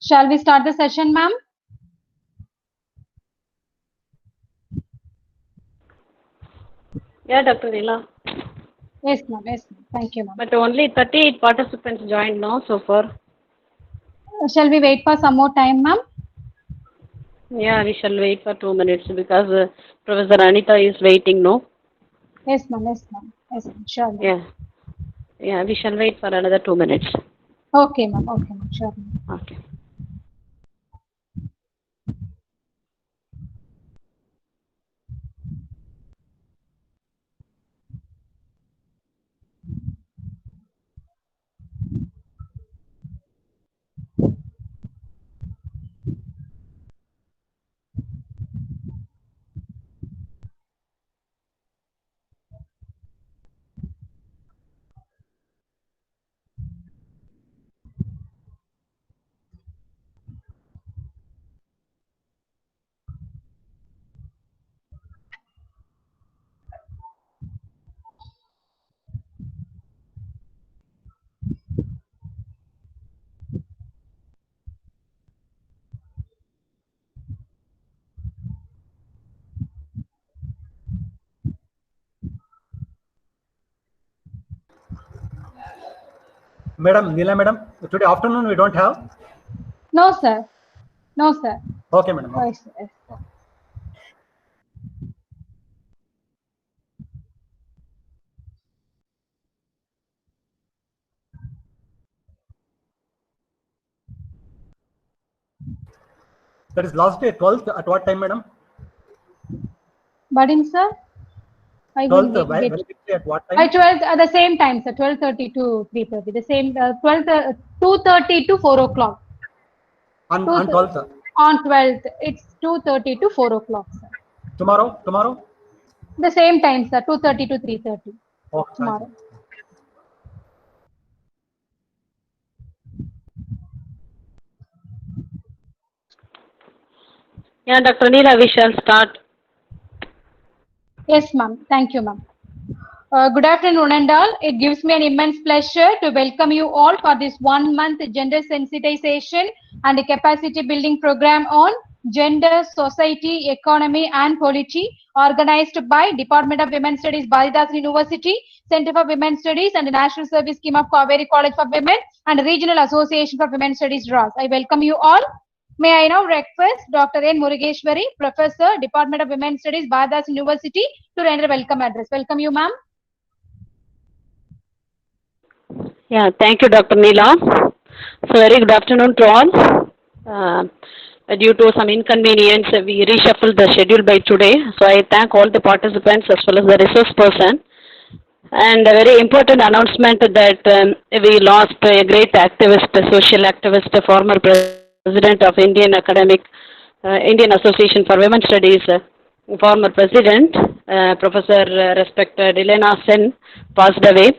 Shall we start the session, ma'am? Yeah, Dr. Neela. Yes, ma'am. Yes, ma'am. Thank you, ma'am. But only 38 participants joined now so far. Shall we wait for some more time, ma'am? Yeah, we shall wait for 2 minutes because Professor Anita is waiting, no? Yes, ma'am. Yes, ma'am. Yes, ma'am. Sure, ma'am. Yeah, yeah, we shall wait for another 2 minutes. Okay, ma'am. Okay, ma'am. Sure, ma'am. Okay. Madam, Neela madam, today afternoon we don't have? No, sir. No, sir. Okay, madam. Okay. Yes, yes, sir. That is last day, 12th, at what time, madam? Budding, sir? I 12th, didn't get. very quickly at what By time? 12 at the same time, sir. 12:30 to 3:30. The same 12 2:30 to 4 o'clock. On 12th. On 12th, it's 2:30 to 4 o'clock, sir. Tomorrow? The same time, sir. 2:30 to 3:30 Okay, thank you. tomorrow. Yeah, Dr. Neela, we shall start. Yes, ma'am. Thank you, ma'am. Good afternoon, and all. It gives me an immense pleasure to welcome you all for this 1 month gender sensitization and capacity building program on gender, society, economy, and polity, organized by Department of Women Studies, Balidas University, Center for Women Studies, and the National Service Scheme of Kaveri College for Women, and Regional Association for Women Studies, RAS. I welcome you all. May I now request Dr. N. Murugeshwari, Professor, Department of Women Studies, Balidas University, to render a welcome address. Welcome you, ma'am. Yeah, thank you, Dr. Neela. So, very good afternoon to all. Due to some inconvenience, we reshuffled the schedule by today. So, I thank all the participants as well as the resource person. And a very important announcement that we lost a great activist, a social activist, a former president of Indian Association for Women Studies, former president, Professor respected Elena Sen, passed away.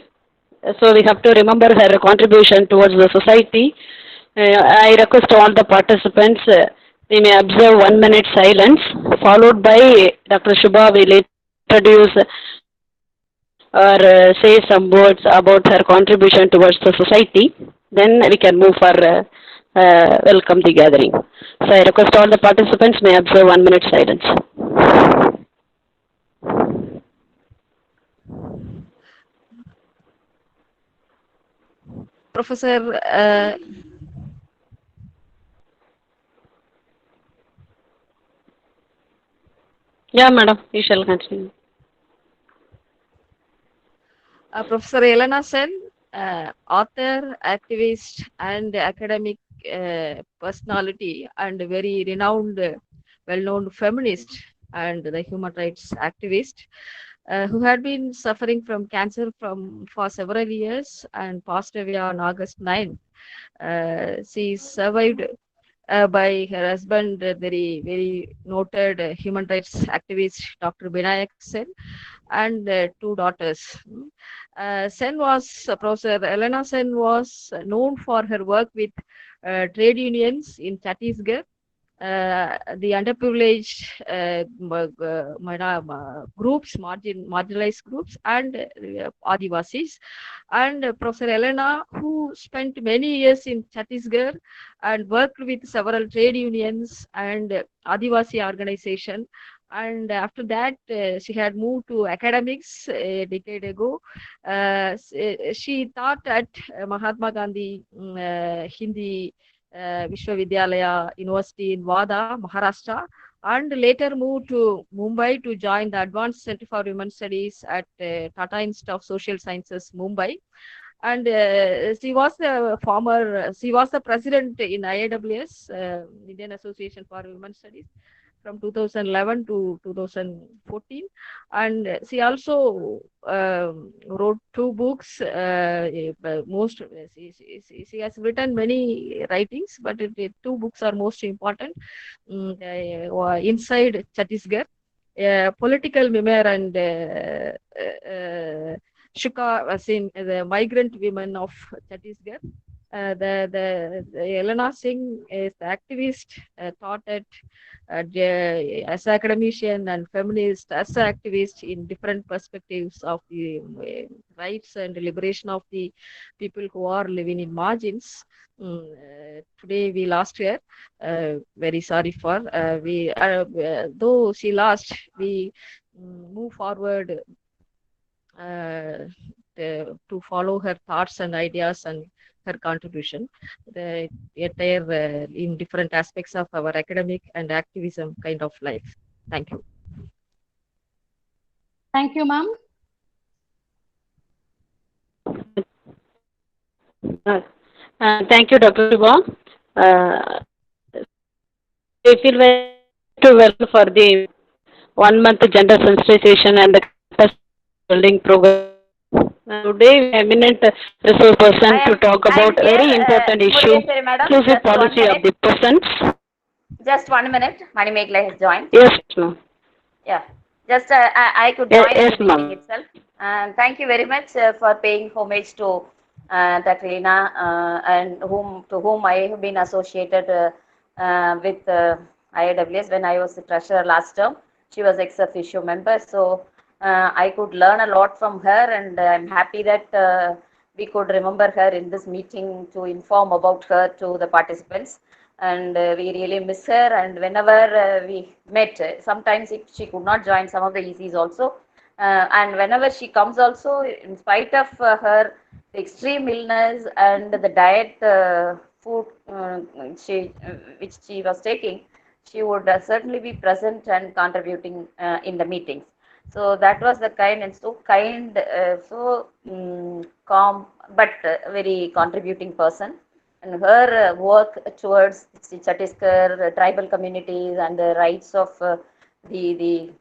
So we have to remember her contribution towards the society. I request all the participants, we may observe 1 minute silence, followed by Dr. Shubha will introduce or say some words about her contribution towards the society. Then we can move for welcome the gathering. So I request all the participants may observe 1 minute silence. Professor, Yeah, madam, you shall continue. Professor Elena Sen, author, activist, and academic personality, and very renowned, well-known feminist and the human rights activist, who had been suffering from cancer for several years and passed away on August 9th. She survived by her husband, very noted human rights activist Dr. Binayak Sen, and two daughters. Sen was Professor Elena Sen was known for her work with trade unions in Chhattisgarh the underprivileged groups, marginalized groups, and Adivasis. And Professor Elena, who spent many years in Chhattisgarh and worked with several trade unions and Adivasi organization. And after that, she had moved to academics a decade ago. She taught at Mahatma Gandhi Hindi Vishwavidyalaya University in Wada, Maharashtra, and later moved to Mumbai to join the Advanced Center for Women Studies at Tata Institute of Social Sciences, Mumbai. And she was the president in IAWS, Indian Association for Women Studies, from 2011 to 2014. And she also wrote two books. She has written many writings, but two books are most important. Inside Chhattisgarh, Political Memoir, and Shuka, as in the migrant women of Chhattisgarh. The Elena Singh is the activist, taught at as academician and feminist, as an activist in different perspectives of the rights and liberation of the people who are living in margins. Today we lost her. Very sorry for we. Though she lost, we move forward to follow her thoughts and ideas and her contribution, the entire in different aspects of our academic and activism kind of life. Thank you. Thank you, ma'am. Thank you, Dr. Shiva. I feel very well for the 1 month gender sensitization and the capacity building program. Today, we have eminent resource person to talk about very important issue, inclusive policy of the persons. Just 1 minute. Manimegla has joined. Yes, ma'am. Yeah. Just I could join Yes, the meeting ma'am. itself. And thank you very much for paying homage to Tatlina, and to whom I have been associated with IAWS when I was the treasurer last term. She was ex officio member, so I could learn a lot from her, and I'm happy that we could remember her in this meeting to inform about her to the participants. And we really miss her, and whenever we met, sometimes if she could not join some of the ECs also, and whenever she comes also, in spite of her extreme illness and the diet food which she was taking, she would certainly be present and contributing in the meetings. So that was the kind and so kind, calm, but very contributing person. And her work towards the Chhattisgarh tribal communities and the rights of the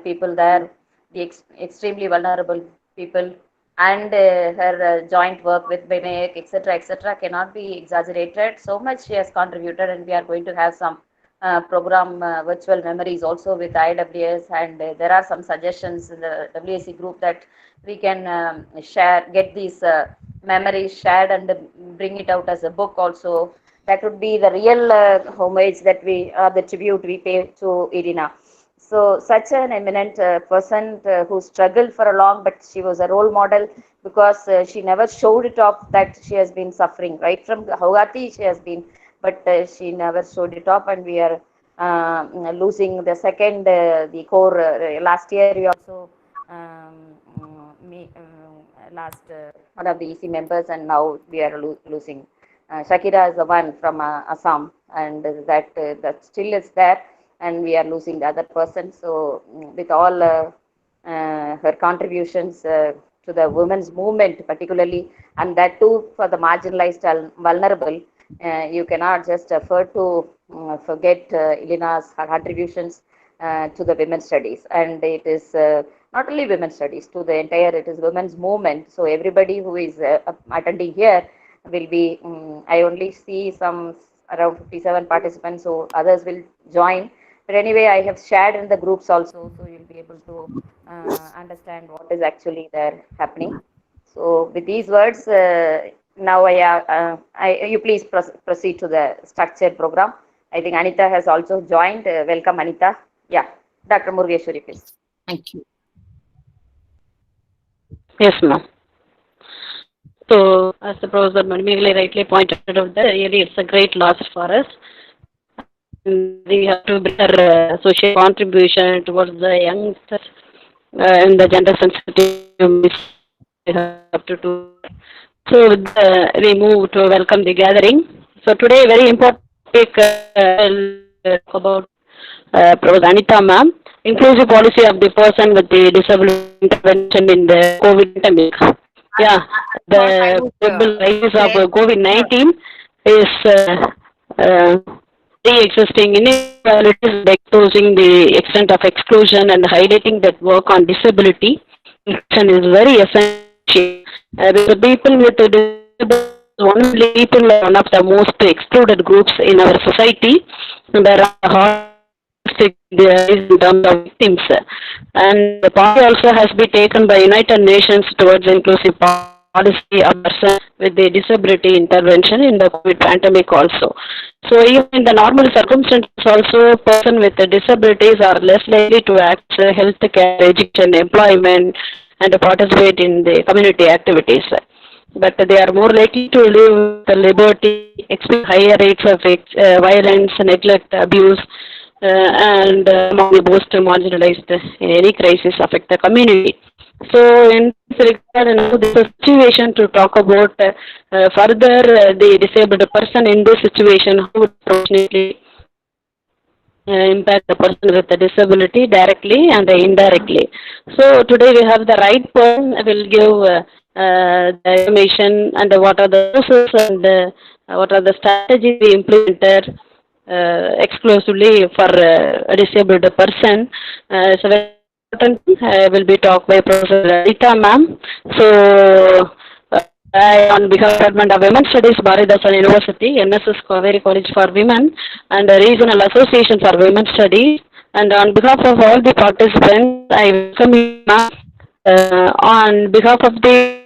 people there, the extremely vulnerable people, and her joint work with BMEC, etc., cannot be exaggerated. So much she has contributed, and we are going to have some program virtual memories also with IWS, and there are some suggestions in the WSC group that we can get these memories shared and bring it out as a book also. That would be the real homage that the tribute we pay to Irina. So such an eminent person who struggled for a long, but she was a role model because she never showed it off that she has been suffering. Right from Hogati, she has been, but she never showed it off, and we are losing the second, the core. Last year, we also last one of the EC members, and now we are losing. Shakira is the one from Assam, and that still is there, and we are losing the other person. So with all her contributions to the women's movement particularly, and that too for the marginalized and vulnerable, you cannot just afford to forget Elena's contributions to the women's studies. And it is not only women's studies, to the entire, it is women's movement. So everybody who is attending here will be, I only see some around 57 participants, so others will join. But anyway, I have shared in the groups also, so you'll be able to understand what is actually there happening. So with these words, now you please proceed to the structured program, I think Anita has also joined. Welcome, Anita. Yeah, Dr. Murugeshwari, please. Thank you. Yes, ma'am. So, as the Professor Manimegale rightly pointed out, that really it's a great loss for us. And we have to bring our social contribution towards the youngsters in the gender sensitive. We have to do. So, we move to welcome the gathering. So, today, very important topic about Professor Anita ma'am, inclusive policy of the person with the disability intervention in the COVID pandemic. Yeah, the global crisis of COVID-19 is pre-existing inequalities, exposing the extent of exclusion and highlighting that work on disability inclusion is very essential. The people with disabilities, people are one of the most excluded groups in our society. There are in terms of victims, and the policy also has been taken by United Nations towards inclusive policy of persons with the disability intervention in the COVID pandemic also. So even in the normal circumstances also, person with the disabilities are less likely to access health care, education, employment, and to participate in the community activities. But they are more likely to live the liberty, experience higher rates of violence, neglect, abuse, and among the most marginalized in any crisis affect the community. So in this regard, this is a situation to talk about further the disabled person in this situation, who would fortunately impact the person with the disability directly and indirectly. So today we have the right person will give the information and what are the processes and what are the strategies we implemented exclusively for a disabled person. So very important will be talked by Professor Anita ma'am. So I, on behalf of Department of Women's Studies, Bharatdasan University, NSS Kaveri College for Women, and the Regional Association for Women's Studies, and on behalf of all the participants, I welcome you on behalf of the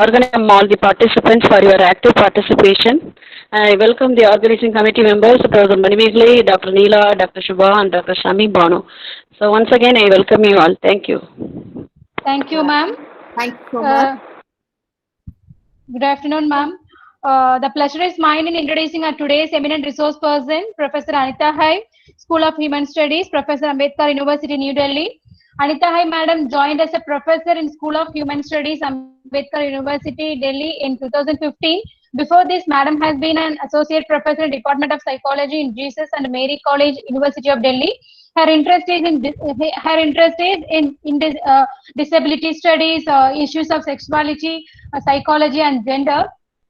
organization, all the participants for your active participation. I welcome the organizing committee members, Professor Manimegale, Dr. Neela, Dr. Shubha, and Dr. Shami Banu. So once again, I welcome you all. Thank you. Thank you, ma'am. Thank you so much. Good afternoon, ma'am. The pleasure is mine in introducing our today's eminent resource person, Professor Anita Hai, School of Human Studies, Professor Ambedkar University, New Delhi. Anita Hai, madam, joined as a professor in School of Human Studies, Ambedkar University, Delhi in 2015. Before this, madam has been an associate professor in Department of Psychology in Jesus and Mary College, University of Delhi. Her interest is in disability studies, issues of sexuality, psychology, and gender.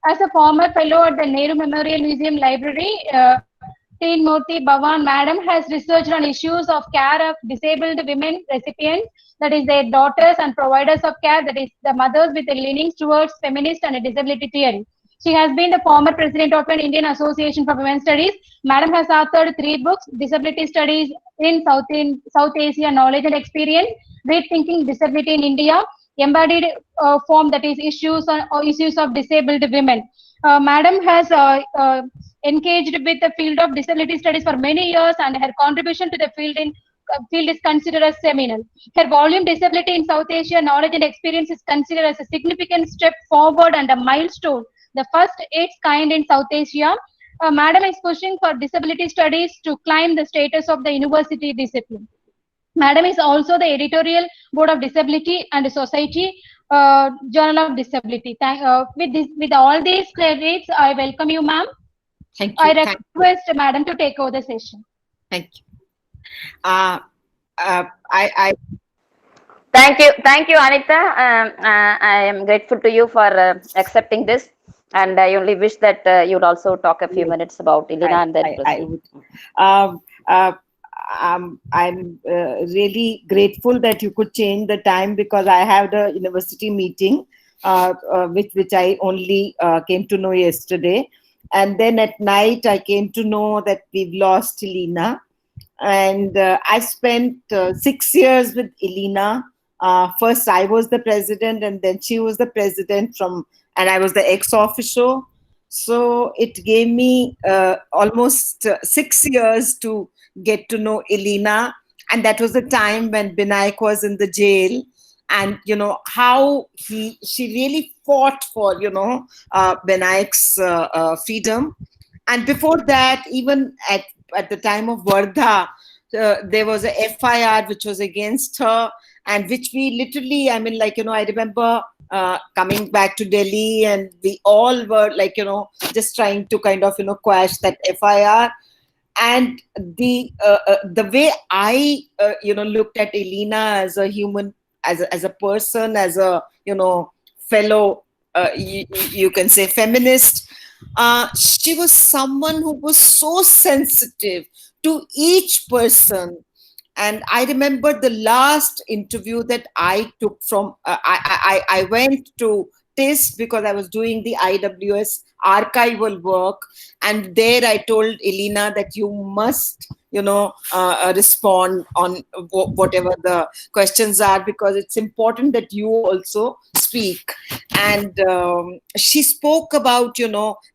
As a former fellow at the Nehru Memorial Museum Library, Teen Murthy Bhawan madam has researched on issues of care of disabled women recipients, that is their daughters, and providers of care, that is the mothers, with a leanings towards feminist and disability theory. She has been the former president of an Indian Association for Women's Studies. Madam has authored 3 books: Disability Studies in South Asia, Knowledge and Experience; Rethinking Disability in India; Embodied Form, that is issues of disabled women. Madam has engaged with the field of disability studies for many years, and her contribution to the field is considered as seminal. Her volume Disability in South Asia, Knowledge and Experience is considered as a significant step forward and a milestone, the first its kind in South Asia. Madam is pushing for disability studies to climb the status of the university discipline. Madam is also the editorial board of Disability and Society, Journal of Disability. With all these credits, I welcome you, ma'am. Thank you. I request madam to take over the session. Thank you. I Thank you, Anita. I am grateful to you for accepting this, and I only wish that you'd also talk a few minutes about Elena and then proceed. I'm really grateful that you could change the time, because I had a university meeting which I only came to know yesterday, and then at night I came to know that we've lost Elena. And I spent 6 years with Elena. First I was the president, and then she was the president and I was the ex officio. So it gave me almost 6 years to get to know Elena. And that was the time when Binayak was in the jail. And, how she really fought for, Binayak's freedom. And before that, even at the time of Vardha, there was a FIR which was against her, and which we literally, I mean, I remember coming back to Delhi, and we all were just trying to kind of, quash that FIR. And the way I, looked at Elena as a human, as a person, as a, fellow, you can say feminist, she was someone who was so sensitive to each person. And I remember the last interview that I took from, I went to TIST because I was doing the IWS archival work. And there I told Elena that you must, respond on whatever the questions are, because it's important that you also speak. And she spoke about,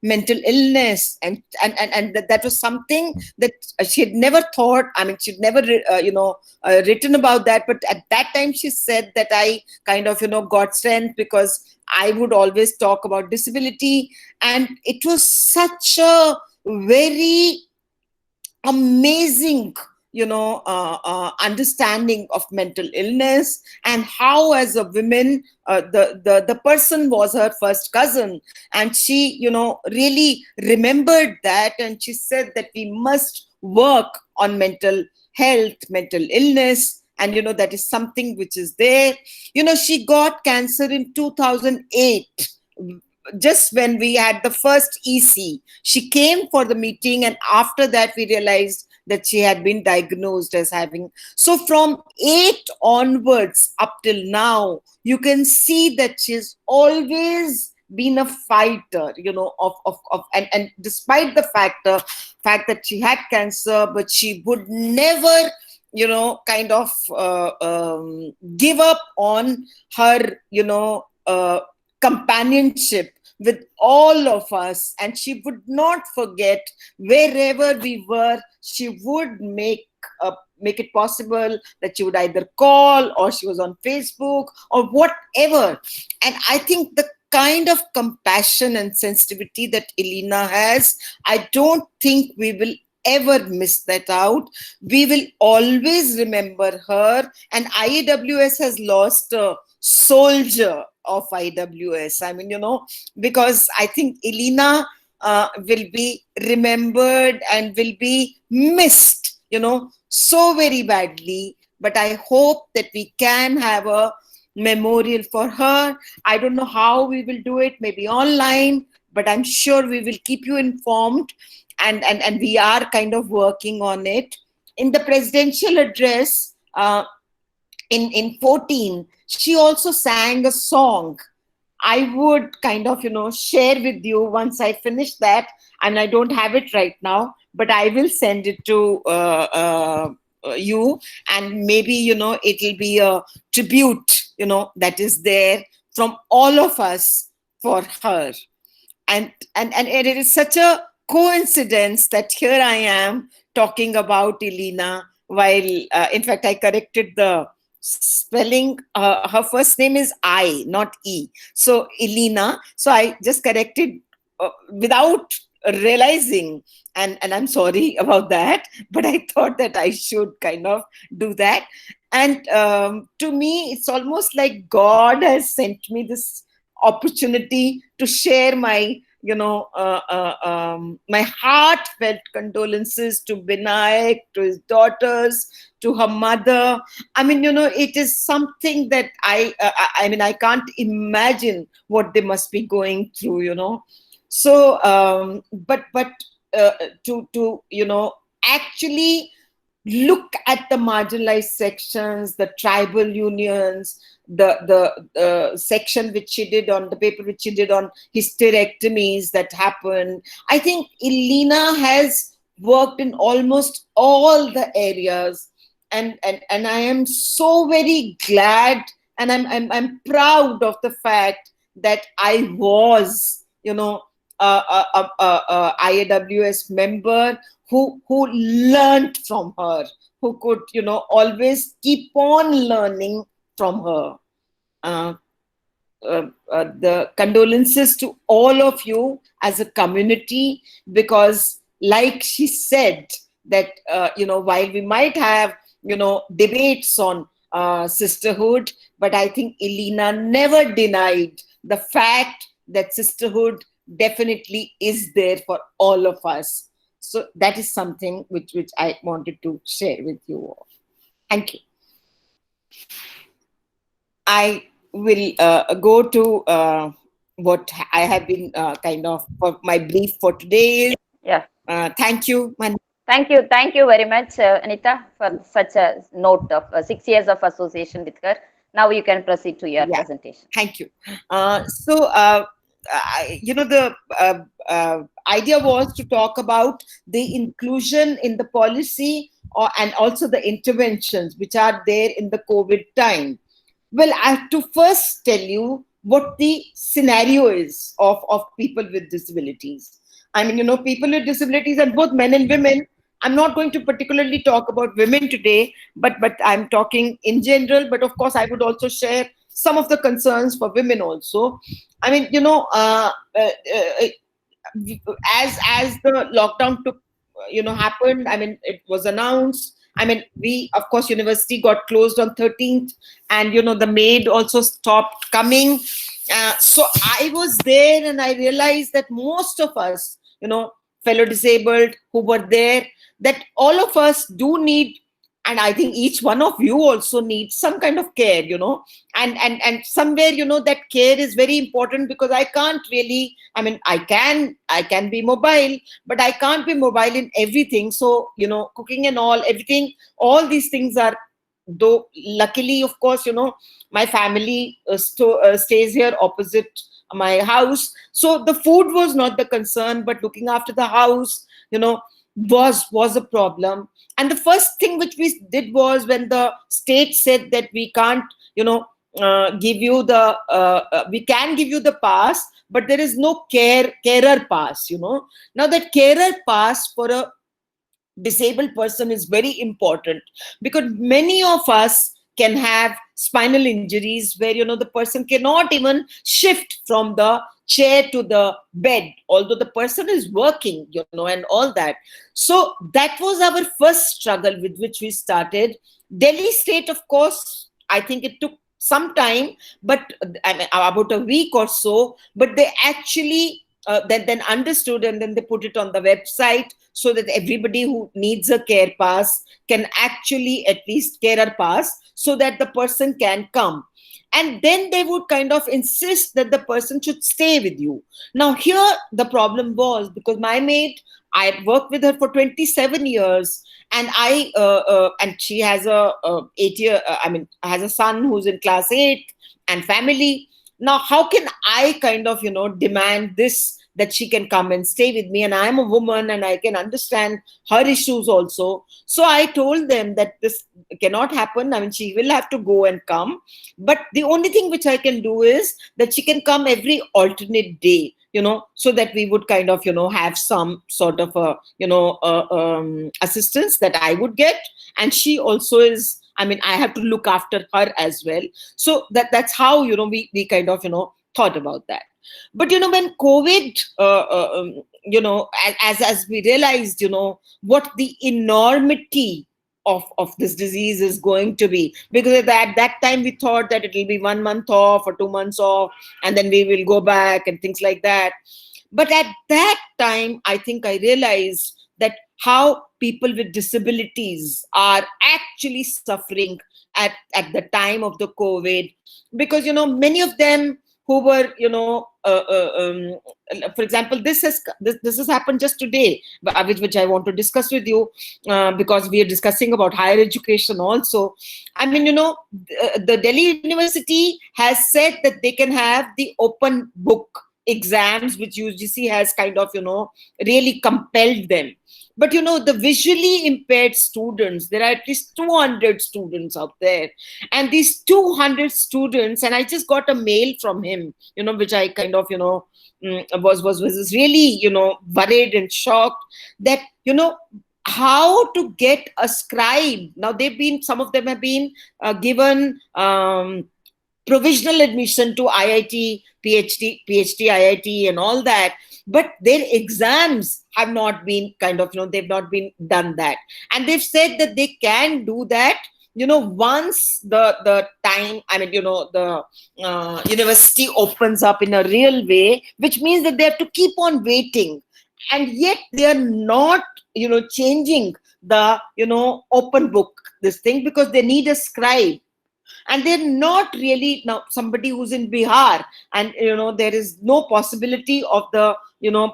mental illness, and that was something that she had never thought. I mean, she'd never, written about that. But at that time, she said that I kind of, got strength because I would always talk about disability. And it was such a very amazing, understanding of mental illness, and how, as a woman, the person was her first cousin. And she, really remembered that. And she said that we must work on mental health, mental illness. And, that is something which is there. She got cancer in 2008, just when we had the first EC. She came for the meeting, and after that we realized that she had been diagnosed as having. So from 8 onwards up till now, you can see that she's always been a fighter, and despite the fact that she had cancer, but she would never, kind of give up on her, companionship with all of us. And she would not forget, wherever we were, she would make it possible that she would either call, or she was on Facebook, or whatever. And I think the kind of compassion and sensitivity that Elena has, I don't think we will ever miss that out. We will always remember her. And IAWS has lost a soldier of IWS. I mean, because I think Elena will be remembered and will be missed, so very badly. But I hope that we can have a memorial for her. I don't know how we will do it, maybe online, but I'm sure we will keep you informed. And we are kind of working on it. In the presidential address, in 14, she also sang a song. I would kind of, share with you once I finish that. And I don't have it right now, but I will send it to you. And maybe, it'll be a tribute, that is there from all of us for her. And it is such a coincidence that here I am talking about Elena, while, in fact, I corrected the spelling. Her first name is I, not E. So Elena. So I just corrected without realizing. And I'm sorry about that, but I thought that I should kind of do that. And to me, it's almost like God has sent me this opportunity to share my, my heartfelt condolences to Binayak, to his daughters, to her mother. I mean, it is something that I mean, I can't imagine what they must be going through, So, but to actually look at the marginalized sections, the tribal unions, the section which she did on the paper, which she did on hysterectomies that happened. I think Elena has worked in almost all the areas, and I am so very glad, and I'm proud of the fact that I was, IAWS member who learned from her, who could, always keep on learning from her. The condolences to all of you as a community, because like she said that, while we might have, debates on sisterhood, but I think Elena never denied the fact that sisterhood definitely is there for all of us. So that is something which I wanted to share with you all. Thank you. I will go to what I have been kind of, my brief for today is, Yeah. thank you. Thank you very much, Anita, for such a note of 6 years of association with her. Now you can proceed to your presentation. Thank you. The idea was to talk about the inclusion in the policy and also the interventions which are there in the COVID time. Well, I have to first tell you what the scenario is of people with disabilities. I mean, people with disabilities, and both men and women. I'm not going to particularly talk about women today, but I'm talking in general. But of course, I would also share some of the concerns for women also. I mean, as the lockdown happened, I mean, it was announced. I mean, of course, university got closed on 13th, and the maid also stopped coming. So I was there, and I realized that most of us, fellow disabled who were there, that all of us do need, and I think each one of you also needs some kind of care, and somewhere, that care is very important, because I can't really, I mean, I can be mobile, but I can't be mobile in everything. So, cooking and everything, all these things are, though luckily, of course, my family stays here opposite my house. So the food was not the concern, but looking after the house, was a problem. And the first thing which we did was, when the state said that we can't, give you the, we can give you the pass, but there is no carer pass, Now that carer pass for a disabled person is very important, because many of us can have spinal injuries where, the person cannot even shift from the chair to the bed, although the person is working, and all that. So that was our first struggle with which we started. Delhi state, of course, I think it took some time, but I mean, about a week or so, but they actually then understood, and then they put it on the website, so that everybody who needs a care pass can actually at least carer pass, so that the person can come. And then they would kind of insist that the person should stay with you. Now here the problem was, because my maid, I worked with her for 27 years, and and she has a 8-year, has a son who's in class 8 and family. Now, how can I kind of, demand this, that she can come and stay with me? And I'm a woman, and I can understand her issues also. So I told them that this cannot happen. I mean, she will have to go and come. But the only thing which I can do is that she can come every alternate day, so that we would kind of, have some sort of assistance that I would get. And she also is, I mean, I have to look after her as well. So that's how, we kind of, thought about that. But, when COVID, as we realized, what the enormity of this disease is going to be, because at that time we thought that it will be 1 month off or 2 months off, and then we will go back and things like that. But at that time, I think I realized that how people with disabilities are actually suffering at the time of the COVID, because, many of them who were, for example, this has happened just today, which I want to discuss with you, because we are discussing about higher education also. I mean, the Delhi University has said that they can have the open book exams which UGC has kind of, really compelled them. But, the visually impaired students, there are at least 200 students out there. And these 200 students, and I just got a mail from him, which I kind of, was really, worried and shocked that, how to get a scribe. Now some of them have been given provisional admission to IIT, PhD, IIT and all that. But their exams have not been they've not been done that. And they've said that they can do that, once the time, the university opens up in a real way, which means that they have to keep on waiting. And yet they are not, changing the, open book, this thing, because they need a scribe. And they're not really now somebody who's in Bihar, and there is no possibility of the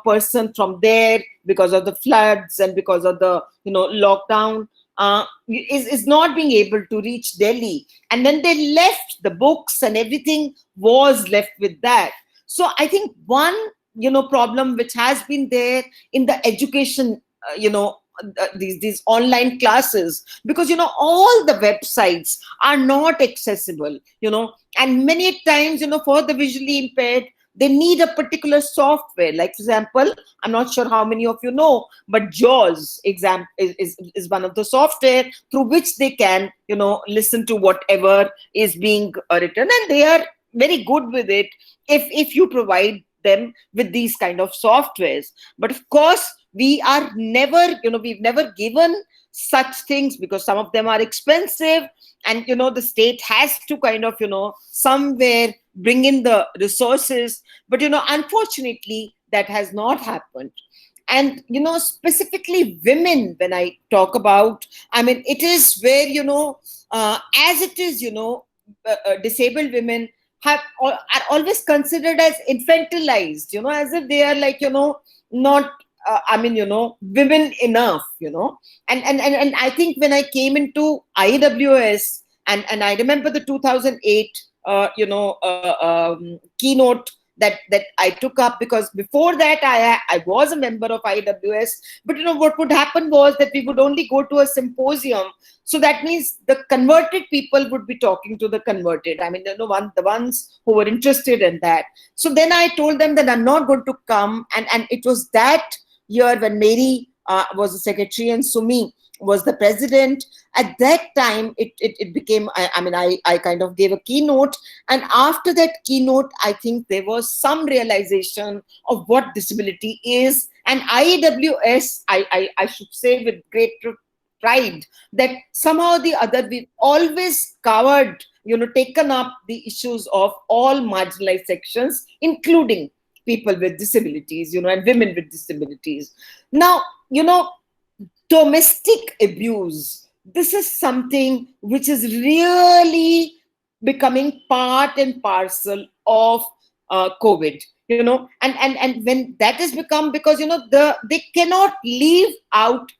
person from there, because of the floods and because of the lockdown, is not being able to reach Delhi. And then they left the books, and everything was left with that. So I think one problem which has been there in the education, these online classes, because all the websites are not accessible, and many times, for the visually impaired, they need a particular software. Like, for example, I'm not sure how many of you know, but JAWS exam is one of the software through which they can listen to whatever is being written, and they are very good with it if you provide them with these kind of softwares. But of course, we are never, we've never given such things, because some of them are expensive, and the state has to kind of somewhere bring in the resources. But unfortunately, that has not happened. And specifically women, when I talk about, it is where as it is, disabled women are always considered as infantilized, as if they are like, not women enough, and I think when I came into IWS, and I remember the 2008 keynote that I took up, because before that I was a member of IWS. But what would happen was that we would only go to a symposium. So that means the converted people would be talking to the converted. The ones who were interested in that. So then I told them that I'm not going to come. And it was that year when Mary was the secretary and Sumi was the president. At that time, it became, I kind of gave a keynote. And after that keynote, I think there was some realization of what disability is. And IWS, I should say with great pride, that somehow or the other, we've always covered, taken up the issues of all marginalized sections, including people with disabilities, and women with disabilities. Now, domestic abuse, this is something which is really becoming part and parcel of COVID, and when that has become, because, they cannot leave out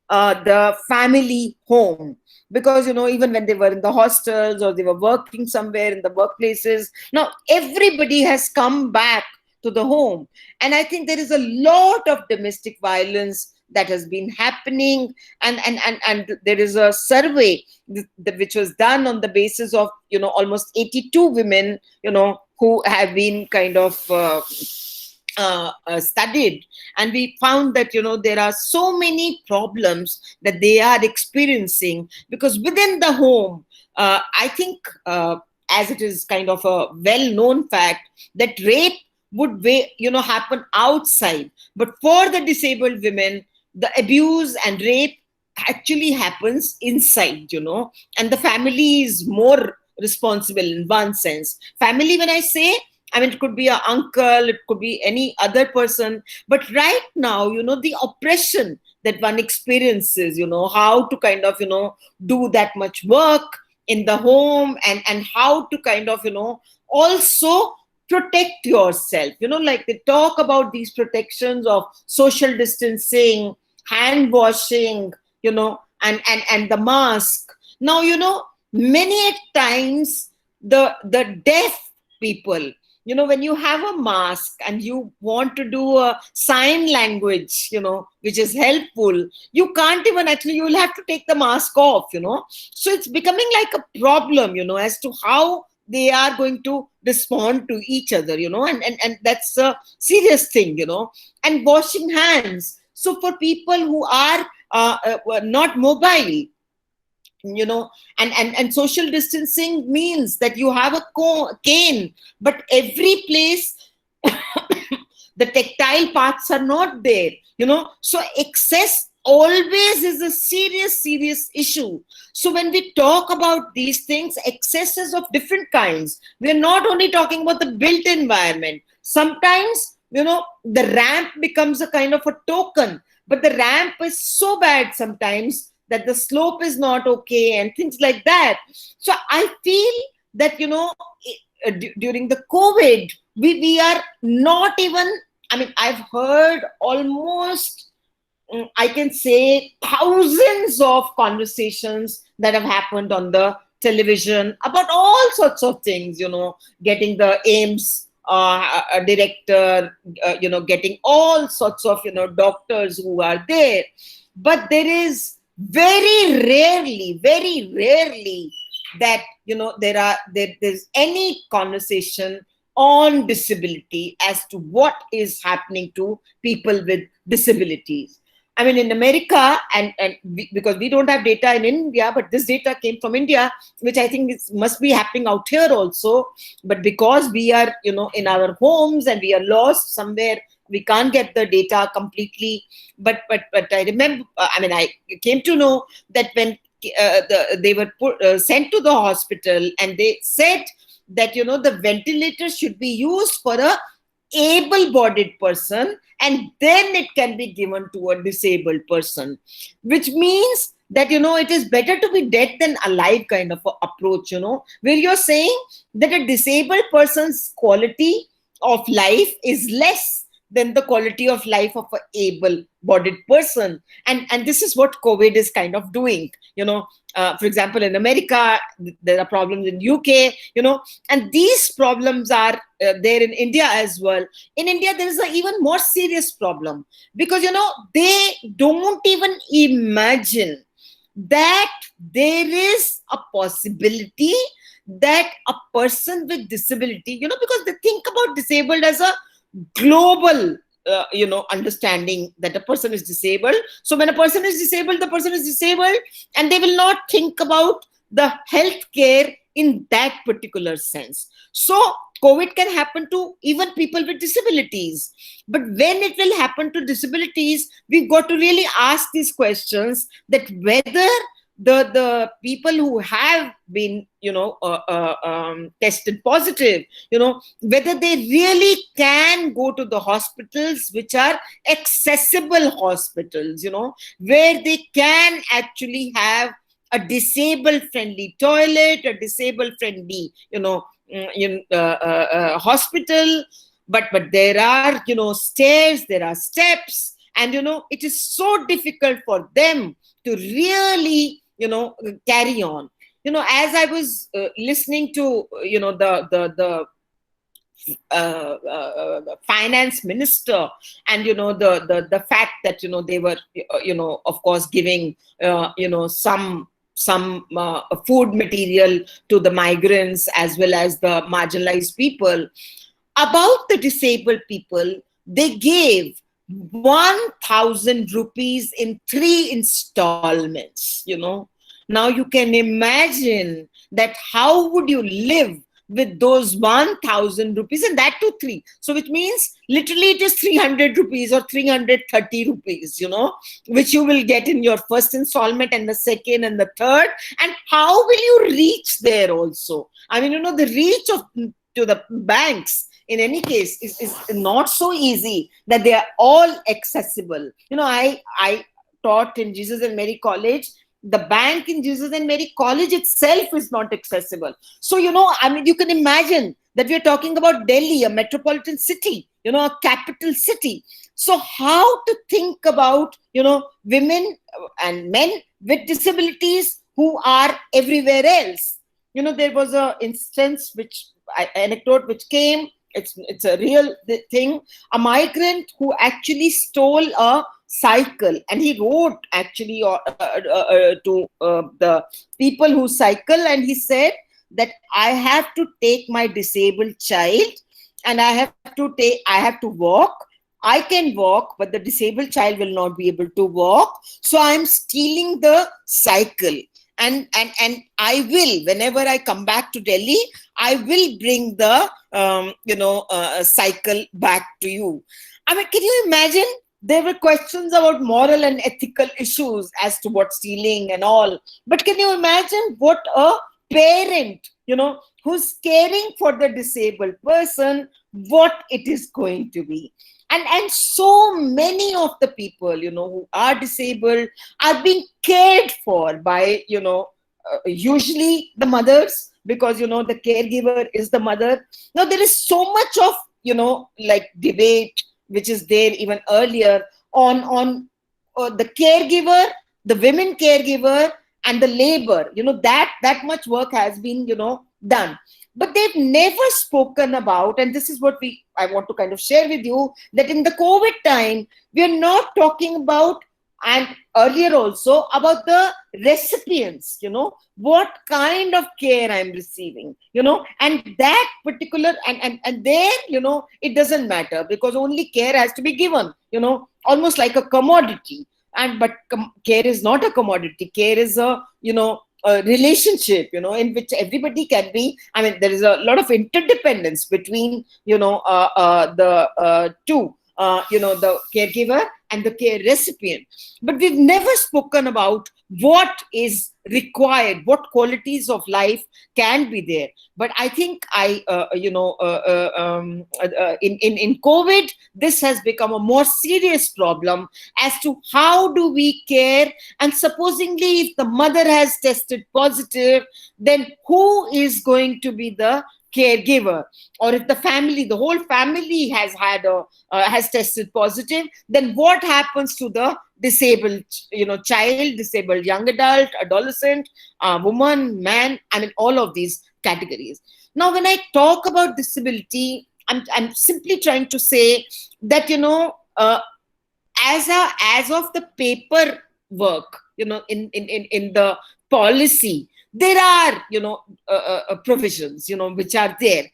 the family home, because, even when they were in the hostels or they were working somewhere in the workplaces, now everybody has come back to the home. And I think there is a lot of domestic violence that has been happening, and there is a survey which was done on the basis of almost 82 women who have been kind of studied, and we found that there are so many problems that they are experiencing, because within the home, I think as it is kind of a well-known fact that rape would happen outside, but for the disabled women, the abuse and rape actually happens inside, and the family is more responsible in one sense. Family, when I say, it could be an uncle, it could be any other person, but right now, the oppression that one experiences, how to kind of, do that much work in the home, and how to kind of, also protect yourself, like they talk about these protections of social distancing, hand washing, and the mask. Now, many times the deaf people, when you have a mask and you want to do a sign language, which is helpful, you can't even actually, you'll have to take the mask off, So it's becoming like a problem, as to how they are going to respond to each other, and that's a serious thing, and washing hands. So for people who are not mobile, and social distancing means that you have a cane, but every place the tactile parts are not there, so excess always is a serious issue. So when we talk about these things, excesses of different kinds, we are not only talking about the built environment. Sometimes the ramp becomes a kind of a token, but the ramp is so bad sometimes that the slope is not okay and things like that. So I feel that during the COVID, we are not even, I've heard almost, I can say, thousands of conversations that have happened on the television about all sorts of things, getting the AIMS director, getting all sorts of, doctors who are there. But there is very rarely that, there's any conversation on disability as to what is happening to people with disabilities. In America, because we don't have data in India, but this data came from India, which I think must be happening out here also. But because we are, in our homes and we are lost somewhere, we can't get the data completely. But I remember, I came to know that when they were sent to the hospital, and they said that, the ventilator should be used for a able-bodied person, and then it can be given to a disabled person, which means that, it is better to be dead than alive kind of a approach, where you're saying that a disabled person's quality of life is less than the quality of life of an able-bodied person. And this is what COVID is kind of doing. For example, in America, there are problems in UK, and these problems are there in India as well. In India, there is an even more serious problem because, they don't even imagine that there is a possibility that a person with disability, because they think about disabled as a global understanding that a person is disabled. So when a person is disabled, the person is disabled, and they will not think about the healthcare in that particular sense. So COVID can happen to even people with disabilities. But when it will happen to disabilities, we've got to really ask these questions, that whether the people who have been, tested positive, whether they really can go to the hospitals, which are accessible hospitals, where they can actually have a disabled friendly toilet, a disabled friendly, hospital. But there are, stairs, there are steps, and, it is so difficult for them to really, carry on. As I was listening to, the finance minister, and the fact that they were of course giving some food material to the migrants as well as the marginalized people. About the disabled people, they gave 1,000 rupees in 3 installments. Now you can imagine that how would you live with those 1,000 rupees, and that to 3. So which means literally it is 300 rupees or 330 rupees, which you will get in your first installment and the second and the third. And how will you reach there also? The reach to the banks in any case is not so easy that they are all accessible. I taught in Jesus and Mary College. The bank in Jesus and Mary College itself is not accessible. So, you can imagine that we are talking about Delhi, a metropolitan city, a capital city. So how to think about, women and men with disabilities who are everywhere else? There was an instance anecdote which came it's a real thing. A migrant who actually stole a cycle, and he wrote actually to the people who cycle, and he said that I have to take my disabled child, and I have to walk. I can walk, but the disabled child will not be able to walk. So I'm stealing the cycle. And I will, whenever I come back to Delhi, I will bring the cycle back to you. I mean, can you imagine? There were questions about moral and ethical issues as to what stealing and all. But can you imagine what a parent, who's caring for the disabled person, what it is going to be? And so many of the people, who are disabled are being cared for by, usually the mothers, because, the caregiver is the mother. Now, there is so much of, like debate, which is there even earlier on the caregiver, the women caregiver, and the labor. That much work has been, done. But they've never spoken about, and this is what I want to kind of share with you, that in the COVID time, we are not talking about, and earlier also, about the recipients, what kind of care I'm receiving, and that particular, and there, it doesn't matter, because only care has to be given, almost like a commodity. But care is not a commodity. Care is a relationship, in which everybody can be. I mean, there is a lot of interdependence between, the two, the caregiver and the care recipient. But we've never spoken about what is required, what qualities of life can be there. But I think in COVID, this has become a more serious problem as to how do we care. And supposingly, if the mother has tested positive, then who is going to be the caregiver? Or if the whole family has had has tested positive, then what happens to the disabled, child, disabled young adult, adolescent, woman, man? I mean, all of these categories. Now, when I talk about disability, I'm simply trying to say that, as of the paper work, in the policy, there are, provisions, which are there.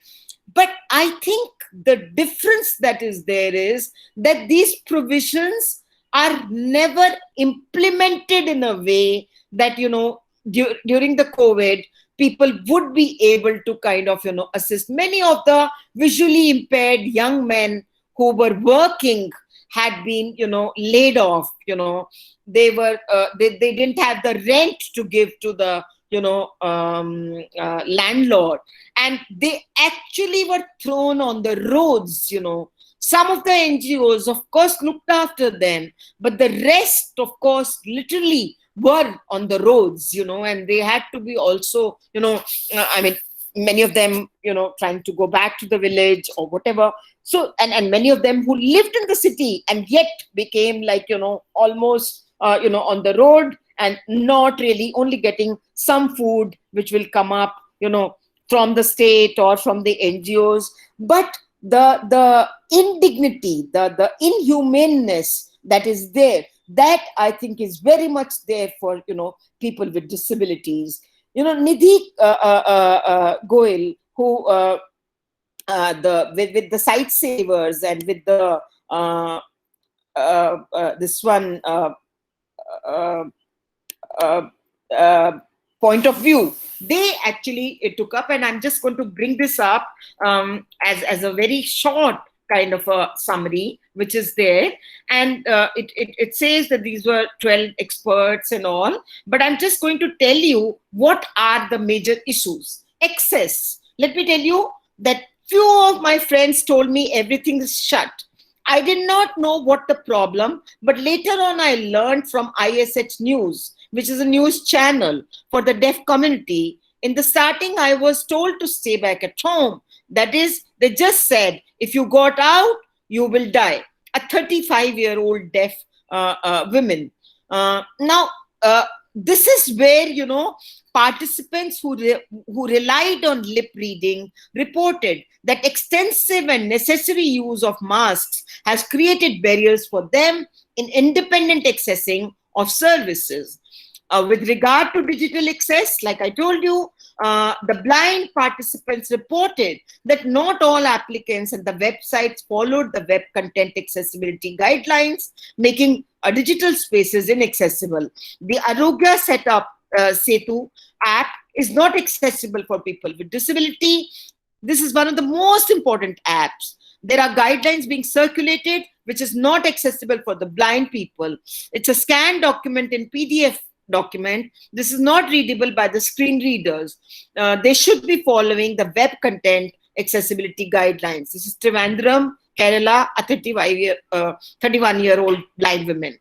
But I think the difference that is there is that these provisions are never implemented in a way that, during the COVID, people would be able to kind of, assist. Many of the visually impaired young men who were working had been, laid off. They were, they didn't have the rent to give to the, landlord, and they actually were thrown on the roads. Some of the NGOs, of course, looked after them, but the rest, of course, literally were on the roads, and they had to be also, many of them, trying to go back to the village or whatever. So, and many of them who lived in the city and yet became like, almost, on the road, and not really, only getting some food which will come up, from the state or from the NGOs. But the indignity, the inhumaneness that is there, that I think is very much there for, people with disabilities. Nidhi Goyal, who with the Sight Savers and with the this one point of view, they actually took up, and I'm just going to bring this up as a very short kind of a summary, which is there. And it says that these were 12 experts and all, but I'm just going to tell you what are the major issues. Excess. Let me tell you that few of my friends told me everything is shut. I did not know what the problem, but later on I learned from ISH News, which is a news channel for the deaf community. In the starting, I was told to stay back at home. That is, they just said, if you got out, you will die. A 35-year-old deaf woman. Now, this is where, participants who relied on lip reading reported that extensive and necessary use of masks has created barriers for them in independent accessing of services. With regard to digital access, like I told you, the blind participants reported that not all applicants and the websites followed the web content accessibility guidelines, making digital spaces inaccessible. The Arogya Setup Setu app is not accessible for people with disability. This is one of the most important apps. There are guidelines being circulated which is not accessible for the blind people. It's a scanned document in PDF document. This is not readable by the screen readers. They should be following the web content accessibility guidelines. This is Trivandrum, Kerala, a 31-year-old blind woman.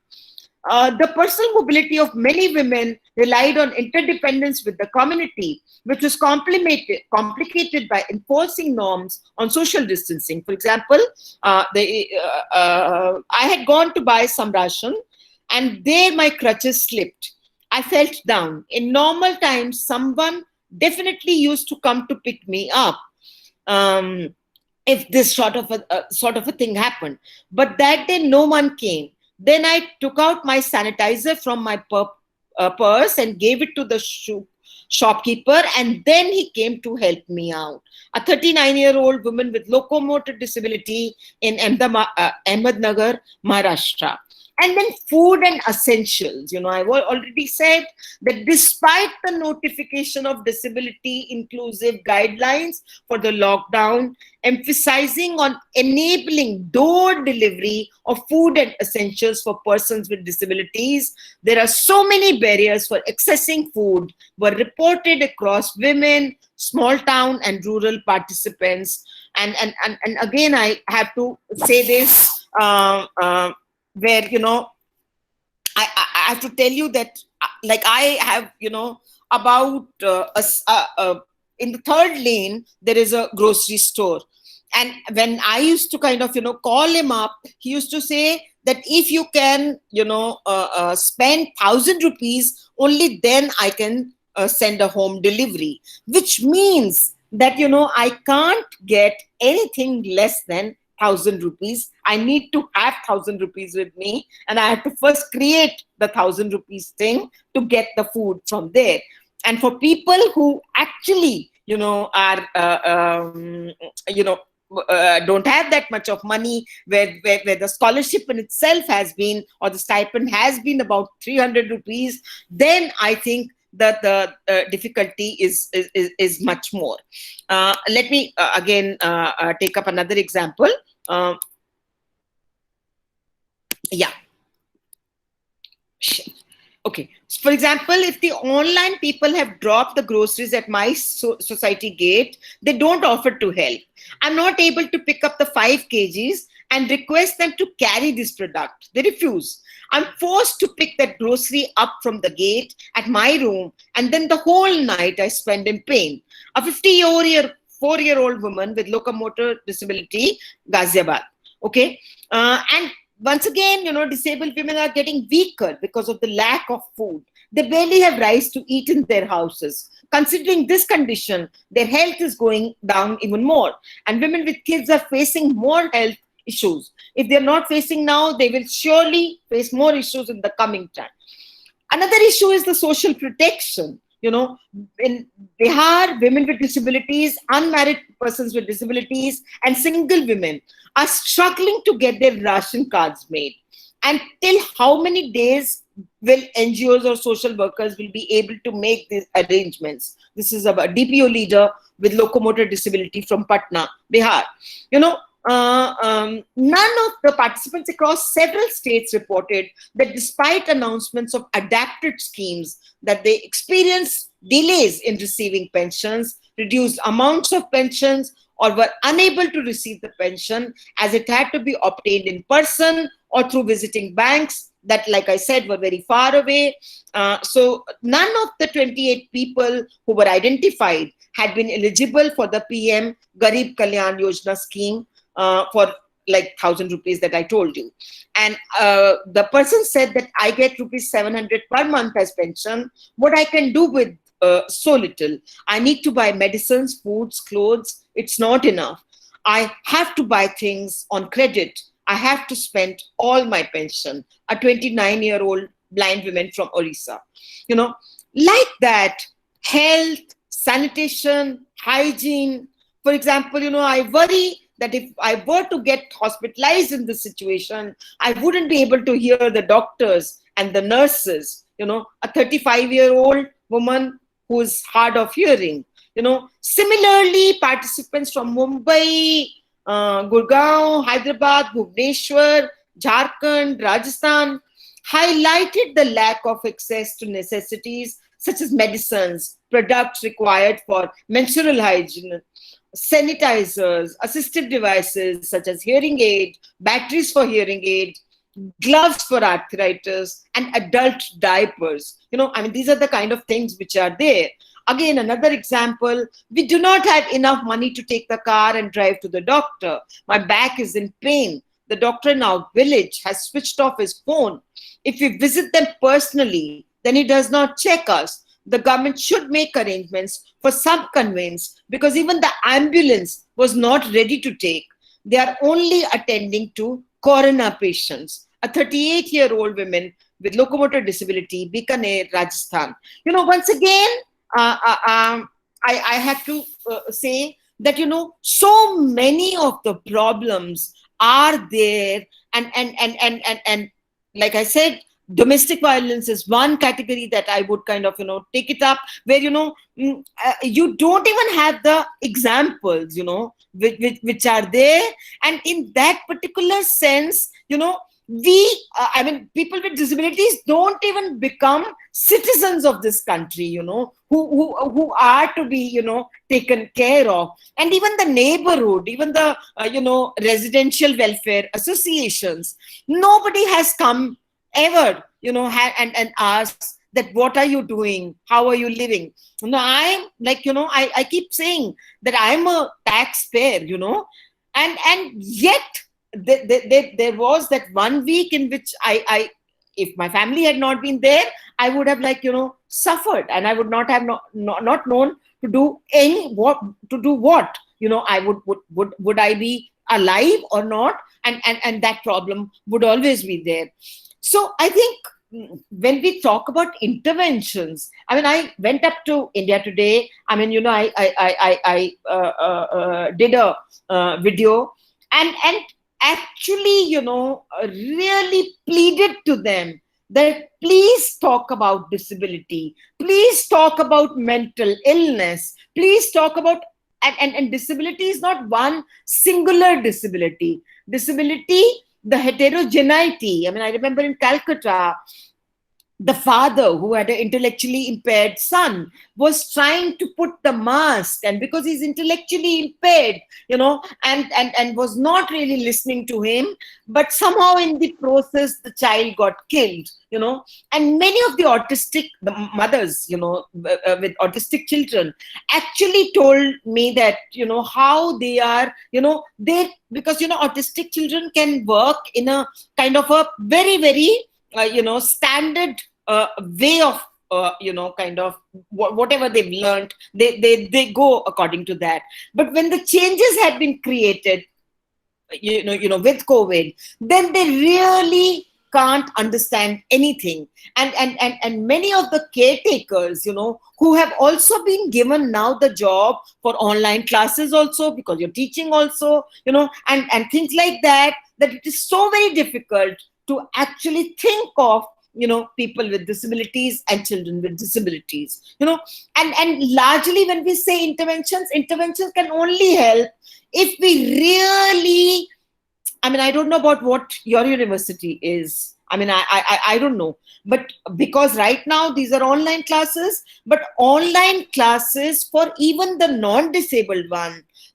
The personal mobility of many women relied on interdependence with the community, which was complicated by enforcing norms on social distancing. For example, I had gone to buy some ration, and there my crutches slipped. I felt down. In normal times, someone definitely used to come to pick me up if this sort of a thing happened. But that day, no one came. Then I took out my sanitizer from my purse and gave it to the shopkeeper, and then he came to help me out. A 39-year-old woman with locomotor disability in Ahmednagar, Maharashtra. And then food and essentials. I've already said that despite the notification of disability inclusive guidelines for the lockdown, emphasizing on enabling door delivery of food and essentials for persons with disabilities, there are so many barriers for accessing food were reported across women, small town and rural participants. And again, I have to say this, where, I have to tell you that, like, I have, about in the third lane, there is a grocery store. And when I used to kind of, call him up, he used to say that if you can, spend 1,000 rupees, only then I can send a home delivery, which means that, I can't get anything less than 1,000 rupees. I need to have 1,000 rupees with me, and I have to first create the 1,000 rupees thing to get the food from there. And for people who actually, are, don't have that much of money, where the scholarship in itself has been, or the stipend has been about 300 rupees, then I think that the difficulty is much more. Let me again take up another example. Yeah. Okay. For example, if the online people have dropped the groceries at my society gate, they don't offer to help. I'm not able to pick up the 5 kgs and request them to carry this product. They refuse. I'm forced to pick that grocery up from the gate at my room, and then the whole night I spend in pain. A 54-year-old woman with locomotor disability, Ghaziabad. Okay. And once again, disabled women are getting weaker because of the lack of food. They barely have rice to eat in their houses. Considering this condition, their health is going down even more. And women with kids are facing more health issues. If they're not facing now, they will surely face more issues in the coming time. Another issue is the social protection. In Bihar, women with disabilities, unmarried persons with disabilities, and single women are struggling to get their ration cards made. And till how many days will NGOs or social workers will be able to make these arrangements? This is a DPO leader with locomotor disability from Patna, Bihar. None of the participants across several states reported that despite announcements of adapted schemes, that they experience delays in receiving pensions, reduced amounts of pensions, or were unable to receive the pension as it had to be obtained in person or through visiting banks that, like I said, were very far away. So none of the 28 people who were identified had been eligible for the PM Garib Kalyan Yojana scheme for like 1,000 rupees that I told you. And the person said that I get rupees 700 per month as pension. What I can do with so little? I need to buy medicines, foods, clothes. It's not enough. I have to buy things on credit. I have to spend all my pension. A 29-year-old blind woman from Orissa. Like that, health, sanitation, hygiene. For example, I worry that if I were to get hospitalized in this situation, I wouldn't be able to hear the doctors and the nurses. A 35-year-old woman who's hard of hearing. Similarly, participants from Mumbai, Gurgaon, Hyderabad, Bhubaneswar, Jharkhand, Rajasthan highlighted the lack of access to necessities such as medicines, products required for menstrual hygiene, sanitizers, assistive devices such as hearing aid, batteries for hearing aid, gloves for arthritis, and adult diapers. These are the kind of things which are there. Again, another example, we do not have enough money to take the car and drive to the doctor. My back is in pain. The doctor in our village has switched off his phone. If we visit them personally, then he does not check us. The government should make arrangements for some conveyance, because even the ambulance was not ready to take. They are only attending to corona patients. A 38-year-old woman with locomotor disability, Bikaner, Rajasthan. Once again, I have to say that, so many of the problems are there. And like I said, domestic violence is one category that I would kind of, take it up, where, you don't even have the examples, which are there. And in that particular sense, people with disabilities don't even become citizens of this country, who are to be, taken care of. And even the neighborhood, even the, residential welfare associations, nobody has come ever, and asked that, what are you doing? How are you living? I'm like, I keep saying that I'm a taxpayer, and yet there was that 1 week in which I if my family had not been there, I would have suffered, and I would not have not known to do what. I would I be alive or not? And that problem would always be there. So I think when we talk about interventions, I went up to India today. I did a video and actually, really pleaded to them that please talk about disability, please talk about mental illness, please talk about, and disability is not one singular disability. Disability, the heterogeneity. I remember in Calcutta, the father who had an intellectually impaired son was trying to put the mask, and because he's intellectually impaired, and was not really listening to him, but somehow in the process the child got killed, and many of the mothers, with autistic children actually told me that, how they are, because, autistic children can work in a kind of a very, very standard way of, kind of whatever they've learned, they go according to that. But when the changes had been created, with COVID, then they really can't understand anything. And many of the caretakers, who have also been given now the job for online classes also, because you're teaching also, and things like that it is so very difficult to actually think of, people with disabilities and children with disabilities, and largely when we say interventions can only help if we really, I don't know about what your university is. I don't know, but because right now these are online classes, but online classes for even the non-disabled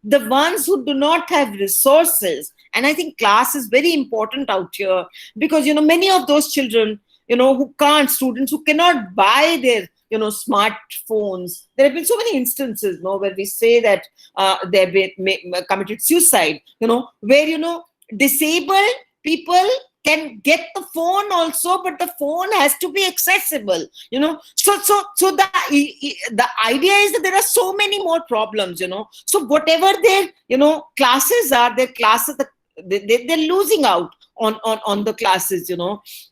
the ones who do not have resources. And I think class is very important out here, because, many of those children, students who cannot buy their, smartphones. There have been so many instances, where we say that they've committed suicide, where, disabled people can get the phone also, but the phone has to be accessible, so the idea is that there are so many more problems, so whatever their classes are, their classes, they're losing out on the classes.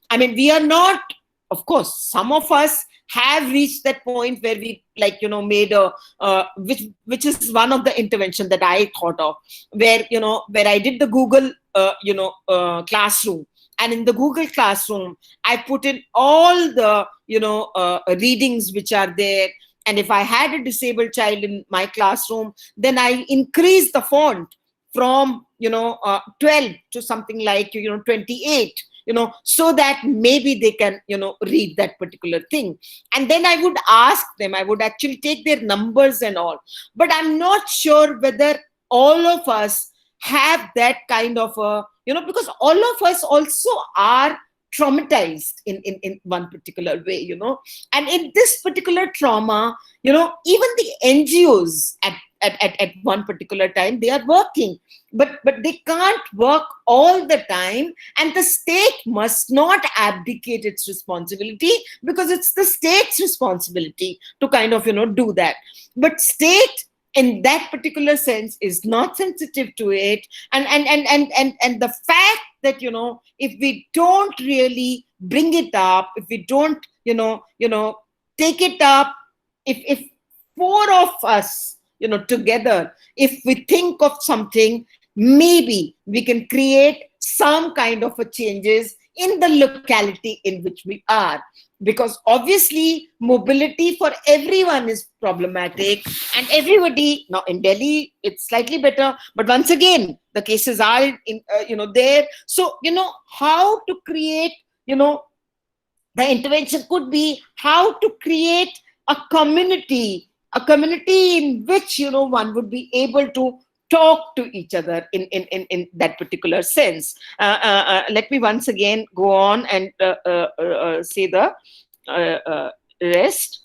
I mean, we are not, of course, some of us have reached that point where we made a which is one of the intervention that I thought of, where I did the Google classroom, and in the Google classroom I put in all the readings which are there, and if I had a disabled child in my classroom, then I increased the font from 12 to something like 28, so that maybe they can read that particular thing. And then I would ask them, I would actually take their numbers and all, but I'm not sure whether all of us have that kind of a because all of us also are traumatized in one particular way, and in this particular trauma, even the NGOs at one particular time, they are working, but they can't work all the time, and the state must not abdicate its responsibility, because it's the state's responsibility to kind of do that. But state in that particular sense is not sensitive to it, and the fact that if we don't really bring it up, if we don't take it up, if four of us together, if we think of something, maybe we can create some kind of a changes in the locality in which we are, because obviously mobility for everyone is problematic, and everybody now in Delhi it's slightly better, but once again the cases are in there. So how to create the intervention could be how to create a community in which one would be able to talk to each other in that particular sense. Let me once again go on and say the rest.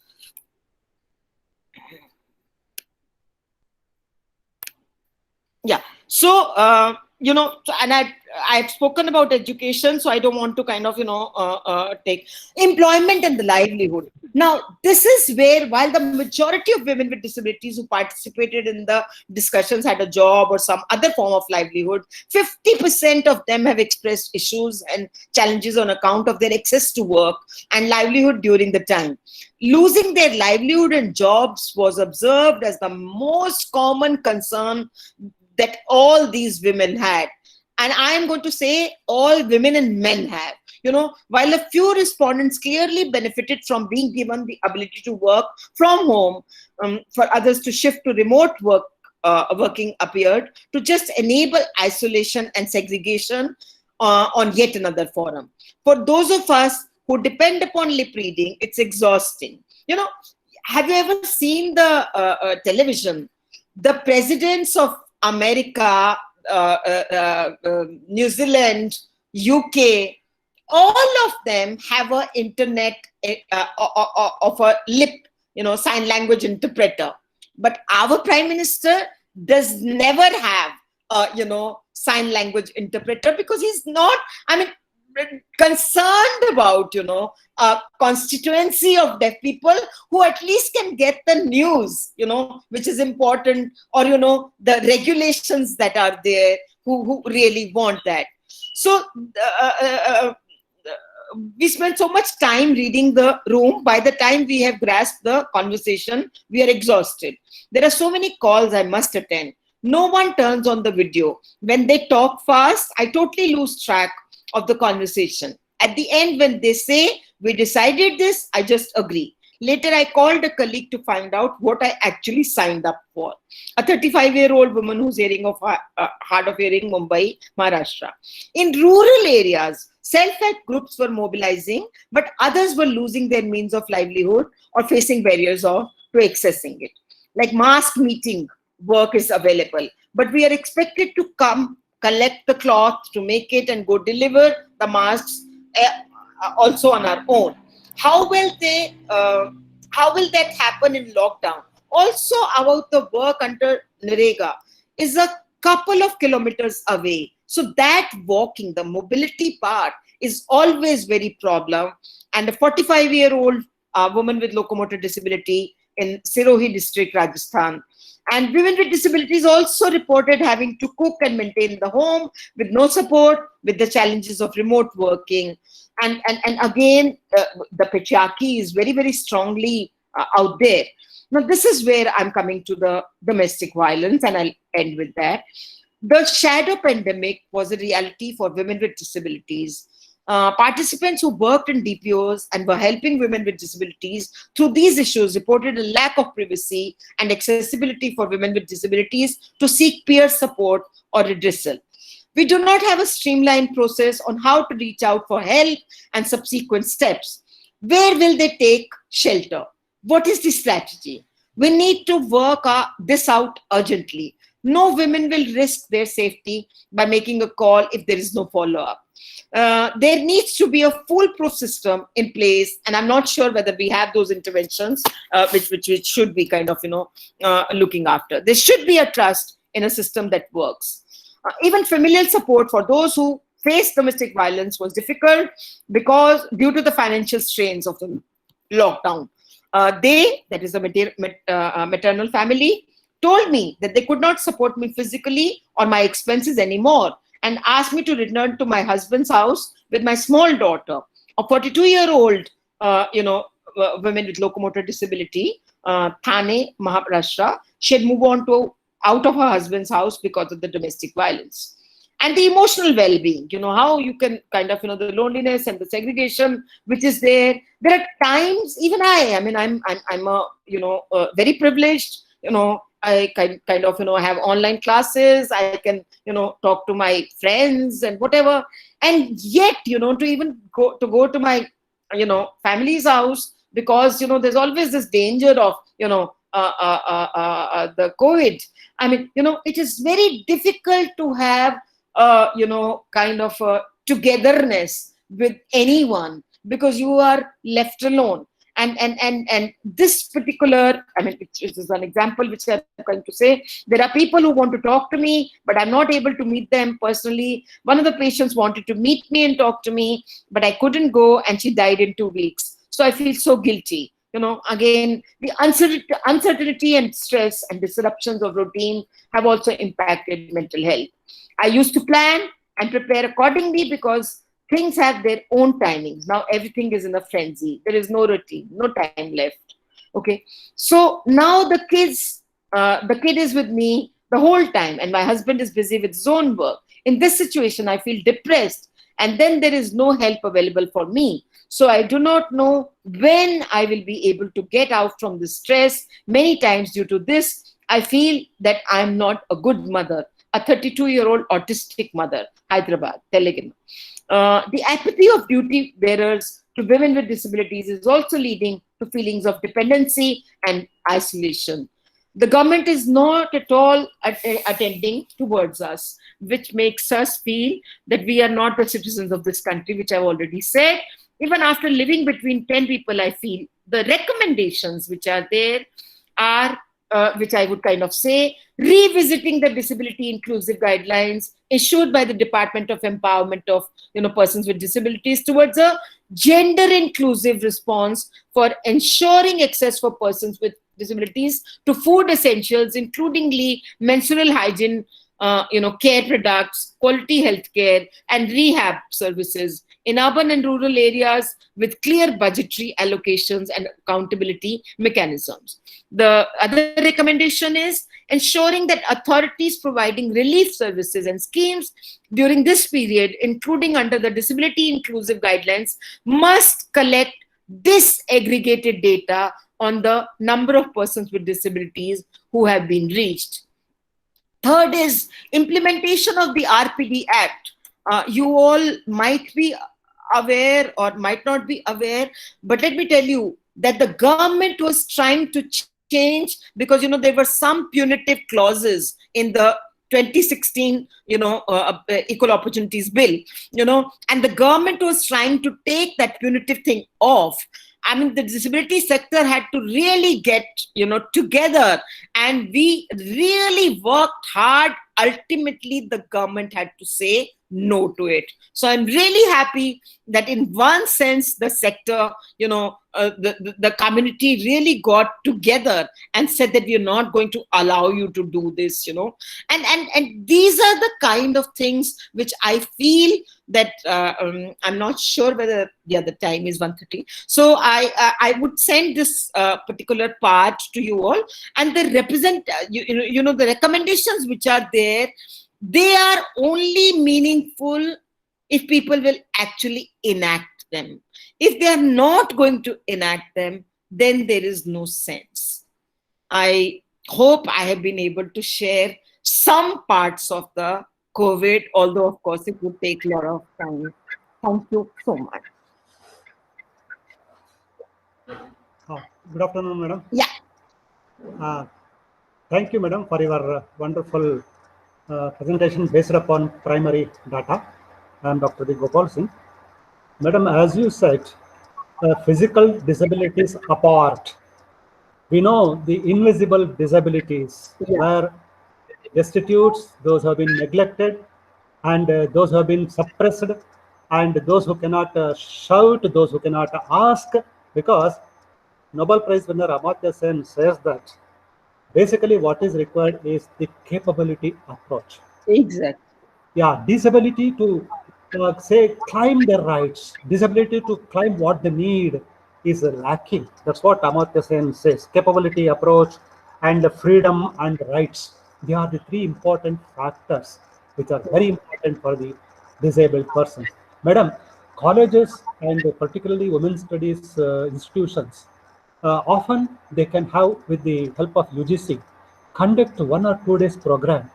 Yeah. So and I've spoken about education, so I don't want to kind of take employment and the livelihood. Now this is where, while the majority of women with disabilities who participated in the discussions had a job or some other form of livelihood, 50% of them have expressed issues and challenges on account of their access to work and livelihood during the time. Losing their livelihood and jobs was observed as the most common concern that all these women had. And I am going to say all women and men have. While a few respondents clearly benefited from being given the ability to work from home, for others to shift to remote working appeared to just enable isolation and segregation on yet another forum. For those of us who depend upon lip reading, it's exhausting. Have you ever seen the television? The presidents of America, New Zealand, UK, all of them have an internet of a lip, sign language interpreter. But our Prime Minister does never have a, sign language interpreter, because he's not, concerned about, a constituency of deaf people who at least can get the news, which is important, or, the regulations that are there, who really want that. So we spend so much time reading the room. By the time we have grasped the conversation, we are exhausted. There are so many calls I must attend. No one turns on the video. When they talk fast, I totally lose track of the conversation. At the end, when they say, we decided this, I just agree. Later, I called a colleague to find out what I actually signed up for. A 35-year-old woman who's hard of hearing, Mumbai, Maharashtra. In rural areas, self-help groups were mobilizing, but others were losing their means of livelihood or facing barriers to accessing it. Like mask meeting work is available, but we are expected to come collect the cloth to make it and go deliver the masks also on our own. How will that happen in lockdown? Also, about the work under NREGA is a couple of kilometers away. So that walking, the mobility part is always very problem. And a 45-year-old woman with locomotor disability in Sirohi district, Rajasthan. And women with disabilities also reported having to cook and maintain the home with no support, with the challenges of remote working. And again, the patriarchy is very, very strongly out there. Now, this is where I'm coming to the domestic violence, and I'll end with that. The shadow pandemic was a reality for women with disabilities. Participants who worked in DPOs and were helping women with disabilities through these issues reported a lack of privacy and accessibility for women with disabilities to seek peer support or redressal. We do not have a streamlined process on how to reach out for help and subsequent steps. Where will they take shelter? What is the strategy? We need to work this out urgently. No women will risk their safety by making a call if there is no follow-up. There needs to be a foolproof system in place, and I'm not sure whether we have those interventions, which should be kind of, looking after. There should be a trust in a system that works. Even familial support for those who face domestic violence was difficult because due to the financial strains of the lockdown. That is the maternal family, told me that they could not support me physically or my expenses anymore, and asked me to return to my husband's house with my small daughter, a 42-year-old, woman with locomotor disability, Thane, Maharashtra. She had moved out of her husband's house because of the domestic violence. And the emotional well-being, how you can kind of, the loneliness and the segregation which is there. There are times, even I'm very privileged, I kind of, have online classes, I can, talk to my friends and whatever. And yet, to even go to my, family's house, because, there's always this danger of, the COVID. It is very difficult to have, kind of togetherness with anyone because you are left alone. And this particular, which is an example which I'm going to say, there are people who want to talk to me, but I'm not able to meet them personally. One of the patients wanted to meet me and talk to me, but I couldn't go, and she died in 2 weeks. So I feel so guilty. Again, the uncertainty and stress and disruptions of routine have also impacted mental health. I used to plan and prepare accordingly because things have their own timings. Now everything is in a frenzy. There is no routine, no time left. Okay. So now the kid is with me the whole time, and my husband is busy with his own work. In this situation, I feel depressed, and then there is no help available for me. So I do not know when I will be able to get out from the stress. Many times due to this, I feel that I'm not a good mother, a 32-year-old autistic mother, Hyderabad, Telangana. The apathy of duty bearers to women with disabilities is also leading to feelings of dependency and isolation. The government is not at all attending towards us, which makes us feel that we are not the citizens of this country, which I've already said. Even after living between 10 people, I feel the recommendations which are there are, which I would kind of say, revisiting the disability inclusive guidelines issued by the Department of Empowerment of persons with disabilities towards a gender inclusive response for ensuring access for persons with disabilities to food essentials, including menstrual hygiene, care products, quality health care, and rehab services in urban and rural areas with clear budgetary allocations and accountability mechanisms. The other recommendation is ensuring that authorities providing relief services and schemes during this period, including under the disability inclusive guidelines, must collect disaggregated data on the number of persons with disabilities who have been reached. Third is implementation of the RPD Act. You all might be aware or might not be aware, but let me tell you that the government was trying to change because, there were some punitive clauses in the 2016, Equal Opportunities Bill, and the government was trying to take that punitive thing off. I mean, the disability sector had to really get, together, and we really worked hard. Ultimately, the government had to say no to it. So I'm really happy that in one sense, the sector, the community really got together and said that we're not going to allow you to do this, and these are the kind of things which I feel that I'm not sure whether the time is 1:30. So I would send this particular part to you all, and the the recommendations which are there, they are only meaningful if people will actually enact them. If they are not going to enact them, then there is no sense. I hope I have been able to share some parts of the COVID, although of course it would take a lot of time. Thank you so much. Good afternoon, madam. Yeah. Thank you, madam, for your wonderful presentation based upon primary data. I am Dr. D. Gopal Singh. Madam, as you said, physical disabilities apart, we know the invisible disabilities where destitutes, those who have been neglected, and those who have been suppressed, and those who cannot shout, those who cannot ask, because Nobel Prize winner Amartya Sen says that basically what is required is the capability approach. Exactly. Yeah, disability to say climb their rights, disability to climb what they need is lacking. That's what Amartya Sen says. Capability approach and freedom and rights. They are the three important factors which are very important for the disabled person. Madam, colleges and particularly women's studies institutions, often they can have, with the help of UGC, conduct 1 or 2 days program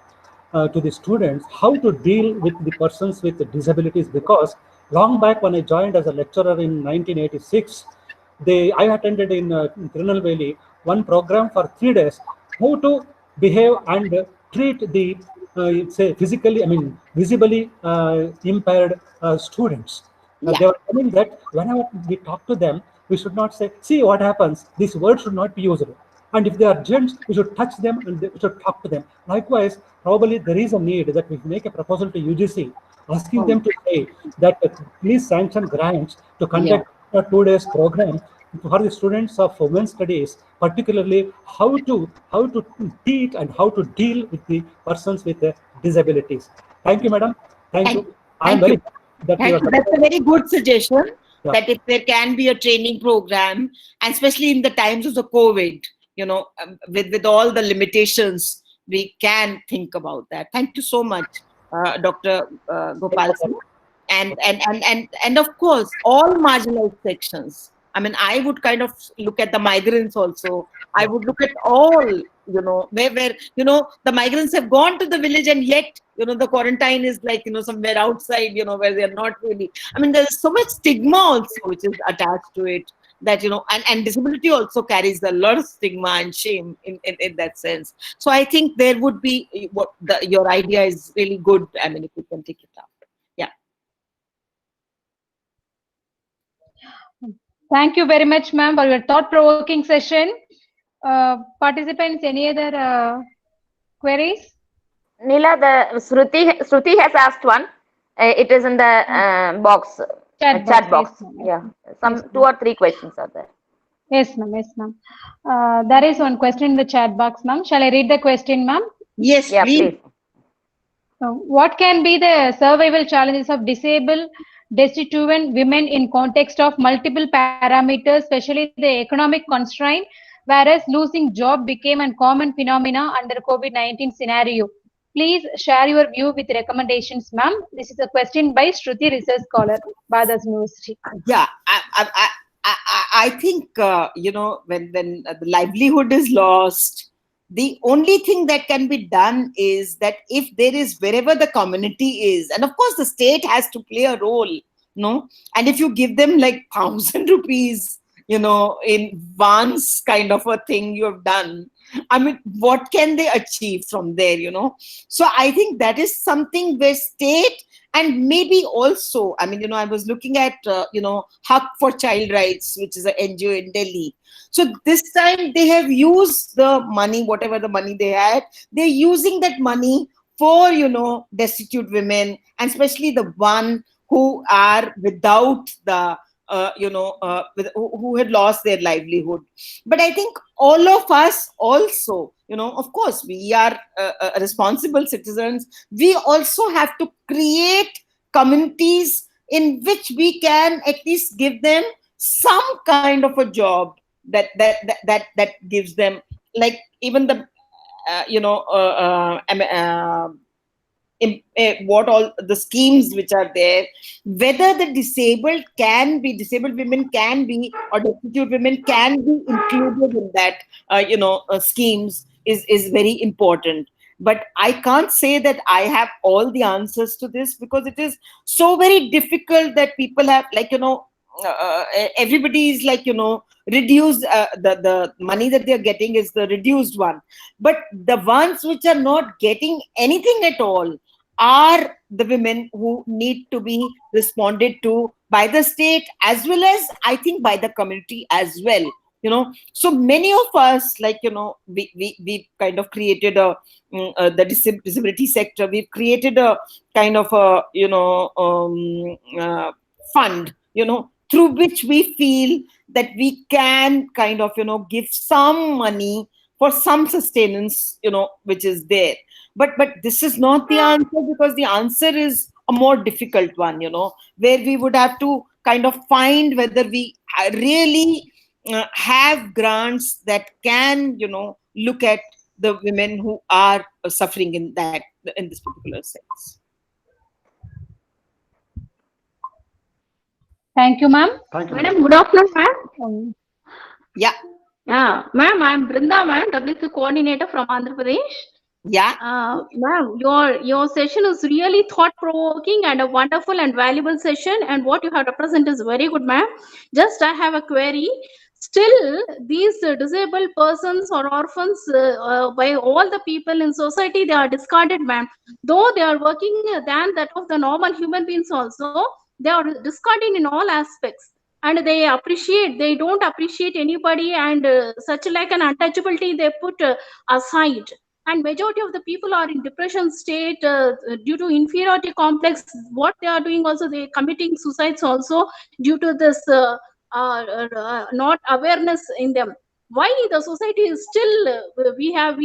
to the students how to deal with the persons with disabilities, because long back when I joined as a lecturer in 1986, I attended in Tirunelveli one program for 3 days, how to behave and treat the say visibly impaired students. They were telling that whenever we talk to them, we should not say, see what happens, this word should not be used. And if they are gents, we should touch them and we should talk to them. Likewise, probably there is a need that we make a proposal to UGC, asking them to say that please sanction grants to conduct a 2 days program for the students of women's studies, particularly how to teach and how to deal with the persons with disabilities. Thank you, madam. Thank you. I am very That's a very good suggestion. Yeah. That if there can be a training program, and especially in the times of the COVID, with all the limitations, we can think about that. Thank you so much, Dr. Gopal Singh. And of course, all marginalized sections. I mean, I would kind of look at the migrants also. I would look at all, where the migrants have gone to the village, and yet, the quarantine is like, somewhere outside, where they're not really. I mean, there's so much stigma also which is attached to it, that, and disability also carries a lot of stigma and shame in that sense. So I think there would be, your idea is really good. I mean, if you can take it up. Yeah. Thank you very much, ma'am, for your thought-provoking session. Participants, any other queries? Neela, the Shruti has asked one. It is in the box, chat box. Yes, some 2 or 3 questions are there. Yes, ma'am. Yes, ma'am. There is one question in the chat box, ma'am. Shall I read the question, ma'am? Yes, please. What can be the survival challenges of disabled, destitute women in context of multiple parameters, especially the economic constraint, whereas losing job became a common phenomena under COVID-19 scenario? Please share your view with recommendations, ma'am. This is a question by Shruti, research scholar, Bhadas University. Yeah, I think, when the livelihood is lost, the only thing that can be done is that if there is, wherever the community is, and of course the state has to play a role, and if you give them like 1,000 rupees, in once kind of a thing you have done, I mean, what can they achieve from there, So I think that is something where state And maybe also, I mean, I was looking at, Haq for Child Rights, which is an NGO in Delhi. So this time they have used the money, whatever the money they had, they're using that money for, destitute women, and especially the one who are without the, who had lost their livelihood. But I think all of us also, of course, we are responsible citizens. We also have to create communities in which we can at least give them some kind of a job that gives them, like, even the what all the schemes which are there, whether the disabled women can be, or destitute women can be included in that, schemes is very important. But I can't say that I have all the answers to this, because it is so very difficult that people have, like, everybody is like, reduced, the money that they're getting is the reduced one. But the ones which are not getting anything at all are the women who need to be responded to by the state, as well as, I think, by the community as well. So many of us, like, we kind of created the disability sector. We've created a kind of a, fund, through which we feel that we can kind of, give some money for some sustenance, which is there. But this is not the answer, because the answer is a more difficult one, where we would have to kind of find whether we really have grants that can, look at the women who are suffering in this particular sense. Thank you, ma'am. Thank you. Madam, good afternoon, ma'am. Yeah. Yeah, ma'am, I'm Brinda, ma'am, WC coordinator from Andhra Pradesh. Yeah. Ma'am, your session is really thought-provoking and a wonderful and valuable session, and what you have represented is very good, ma'am. Just I have a query. Still, these disabled persons or orphans, by all the people in society, they are discarded, ma'am. Though they are working than that of the normal human beings also, they are discarded in all aspects. And they don't appreciate anybody, and such like an untouchability they put aside. And majority of the people are in depression state due to inferiority complex. What they are doing also, they committing suicides also due to this not awareness in them. Why the society is still, we have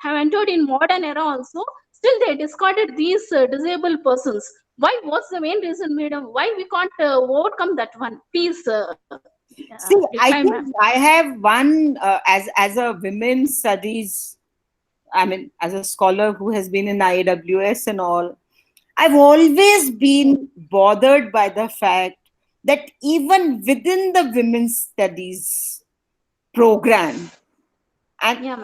entered in modern era also, still they discarded these disabled persons. Why? What's the main reason, madam? Why we can't overcome that one? Please. See, I think I have one, as a women's studies, I mean, as a scholar who has been in IAWS and all, I've always been bothered by the fact that even within the women's studies program, and Yeah,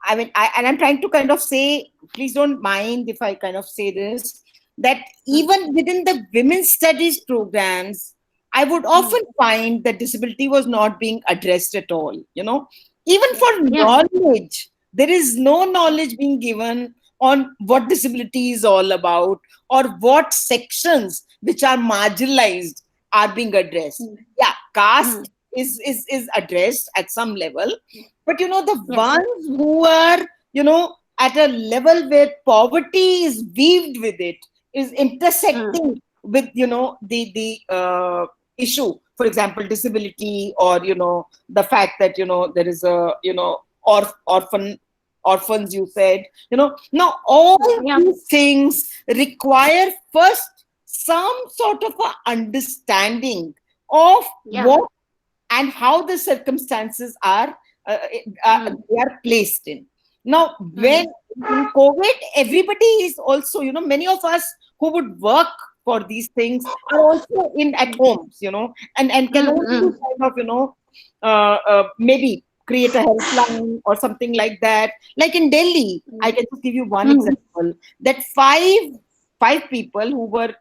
I'm trying to kind of say, please don't mind if I kind of say this, that even within the women's studies programs, I would often find that disability was not being addressed at all. Even for knowledge, there is no knowledge being given on what disability is all about, or what sections which are marginalized are being addressed. Yeah, caste is addressed at some level, but the ones who are at a level where poverty is weaved with it, is intersecting with the issue, for example, disability, or the fact that there is a orphans, you said, now all these things require first some sort of a understanding of what and how the circumstances are they are placed in. Now, when in COVID, everybody is also, many of us who would work for these things are also at homes, and can only kind of, maybe create a helpline or something like that. Like in Delhi, I can just give you one example, that five people who were,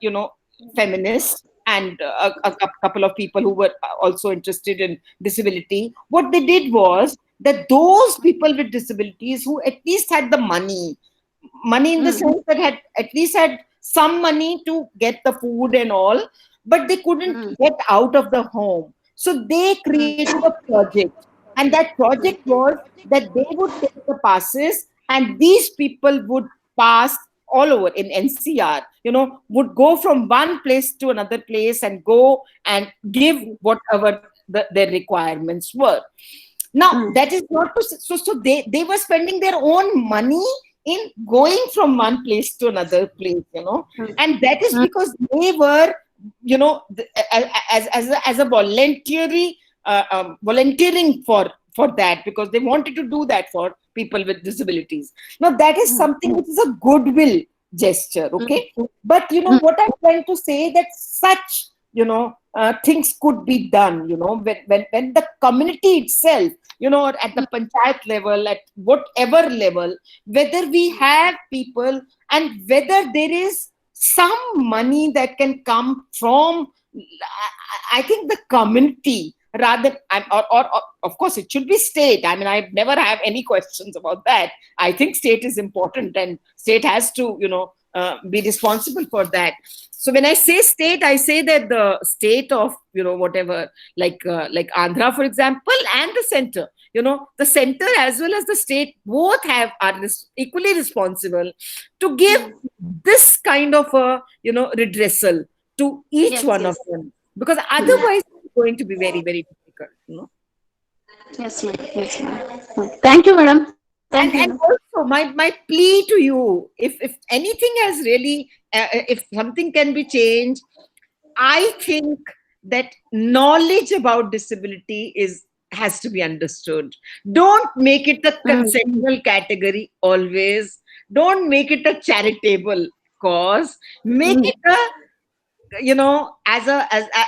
feminists, and a couple of people who were also interested in disability, what they did was that those people with disabilities who at least had the money in the sense that had at least had some money to get the food and all, but they couldn't get out of the home. So they created a project, and that project was that they would take the passes, and these people would pass all over in NCR, would go from one place to another place and go and give whatever their requirements were. Now, that is not to, so they were spending their own money in going from one place to another place, and that is because they were, as a volunteering for that, because they wanted to do that for people with disabilities. Now, that is something which is a goodwill gesture, okay? But, what I'm trying to say, that such, things could be done, when the community itself, at the panchayat level, at whatever level, whether we have people and whether there is some money that can come from, I think, the community, rather, or of course it should be state. I mean, I never have any questions about that. I think state is important, and state has to, be responsible for that. So when I say state, I say that the state of, whatever, like Andhra, for example, and the center, the center as well as the state both are equally responsible to give this kind of a, redressal to each one of them, because otherwise it's going to be very, very difficult. Yes, ma'am. Yes, ma'am. Thank you, madam. And also my plea to you, if anything has really, if something can be changed, I think that knowledge about disability has to be understood. Don't make it a consensual category always. Don't make it a charitable cause. Make it a,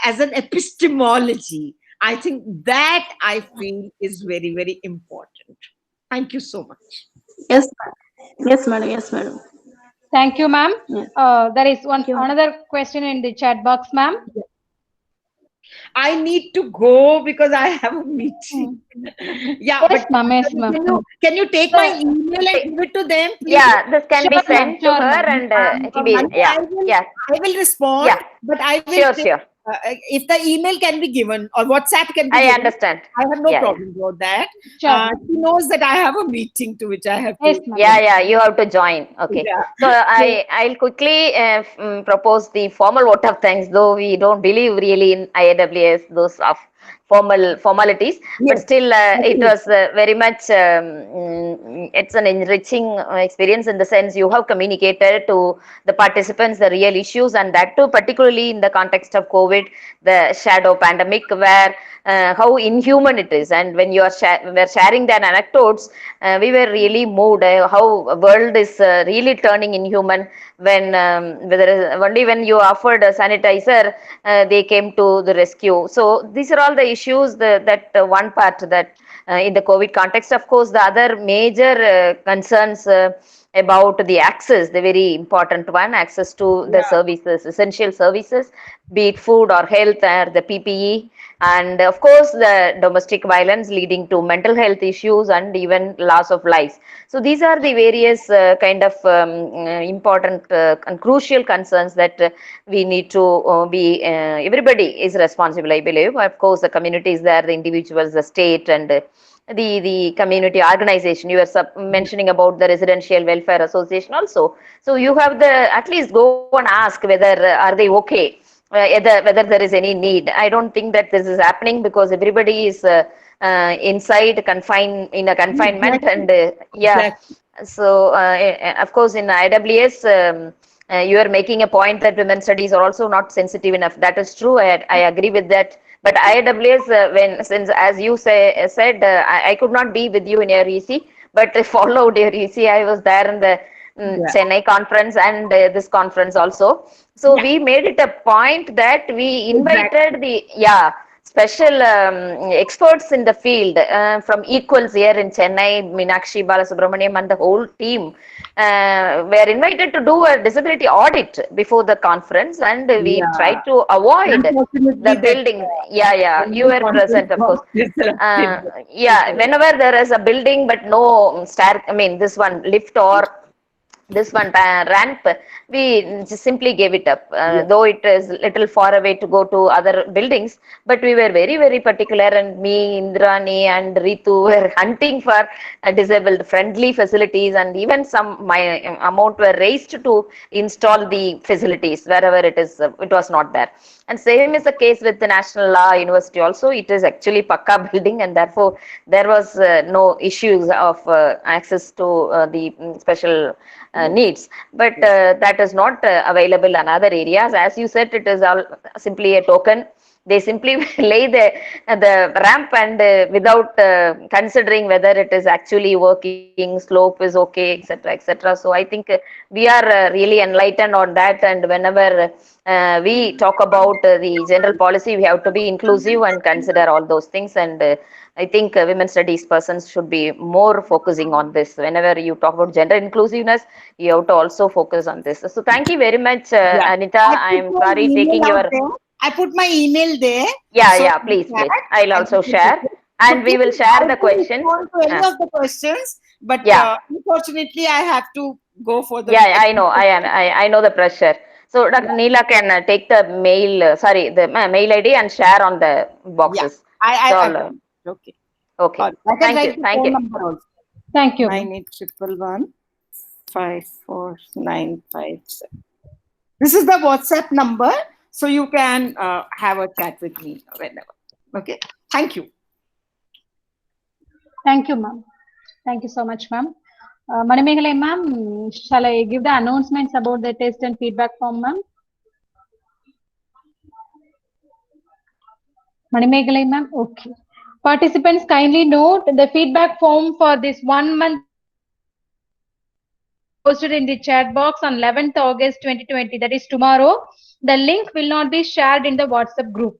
as an epistemology. I think that, I feel, is very, very important. Thank you so much. Yes, yes, madam. Yes, madam. Thank you, ma'am. Yes. There is another question in the chat box, ma'am. I need to go because I have a meeting. Yeah, yes, ma'am. Yes, ma'am. Can you take my email and give it to them, please? Yeah, this can be sent to her, and it will be, I will respond, but I will sure. If the email can be given or WhatsApp can be I given, understand. I have no problem about that. Sure. She knows that I have a meeting to which I have to. Yes, you have to join. Okay. Yeah. So I'll quickly propose the formal vote of thanks, though we don't believe really in IAWS, those of formalities, but still it was very much it's an enriching experience, in the sense you have communicated to the participants the real issues, and that too particularly in the context of COVID, the shadow pandemic, where how inhuman it is. And when you are were sharing their anecdotes, we were really moved how world is really turning inhuman, when only when you offered a sanitizer they came to the rescue. So these are all the issues that one part that in the COVID context. Of course, the other major concerns about the access, the very important one, access to the services, essential services, be it food or health or the PPE, and of course the domestic violence leading to mental health issues and even loss of lives. So these are the various kind of important and crucial concerns that we need to be, everybody is responsible, I believe. Of course, the community is there, the individuals, the state, and the community organization. You were mentioning about the Residential Welfare Association also. So you have at least go and ask whether are they okay, whether there is any need. I don't think that this is happening, because everybody is inside in a confinement, and so of course in IAWS you are making a point that women's studies are also not sensitive enough. That is true. I agree with that. But IAWS, since as you said, I could not be with you in your EC, but I followed your EC. I was there in the Chennai conference and this conference also. So we made it a point that we invited the special experts in the field from Equals here in Chennai, Meenakshi Balasubramaniam and the whole team were invited to do a disability audit before the conference, and we tried to avoid the building. You were present, of course. Whenever there is a building but no this one lift or this one ramp, we just simply gave it up, though it is little far away to go to other buildings, but we were very, very particular, and me, Indrani and Ritu were hunting for disabled friendly facilities, and even my amount were raised to install the facilities wherever it was not there. And same is the case with the National Law University also. It is actually Pakka building, and therefore there was no issues of access to the special needs. But that is not available in other areas. As you said, it is all simply a token. They simply lay the ramp and without considering whether it is actually working, slope is okay, etc., etc. So I think we are really enlightened on that, and whenever we talk about the general policy, we have to be inclusive and consider all those things. And I think women studies persons should be more focusing on this. Whenever you talk about gender inclusiveness, you have to also focus on this. So thank you very much, Anita. I am sorry taking your... I put my email there. Yeah, so yeah, please. I'll also share, and we will share the questions. To any of the questions, but unfortunately, I have to go for the... Yeah, I know. I know the pressure. So Dr. Neela can take the mail, the mail ID and share on the boxes. Yeah, okay. Okay. Thank you. Thank you. Thank you. 9811 54957. This is the WhatsApp number, so you can have a chat with me whenever. Okay. Thank you. Thank you, ma'am. Thank you so much, ma'am. Manimegalai ma'am, shall I give the announcements about the test and feedback form, ma'am? Manimegalai ma'am, okay. Participants, kindly note the feedback form for this 1 month posted in the chat box on 11th August 2020, that is tomorrow. The link will not be shared in the WhatsApp group.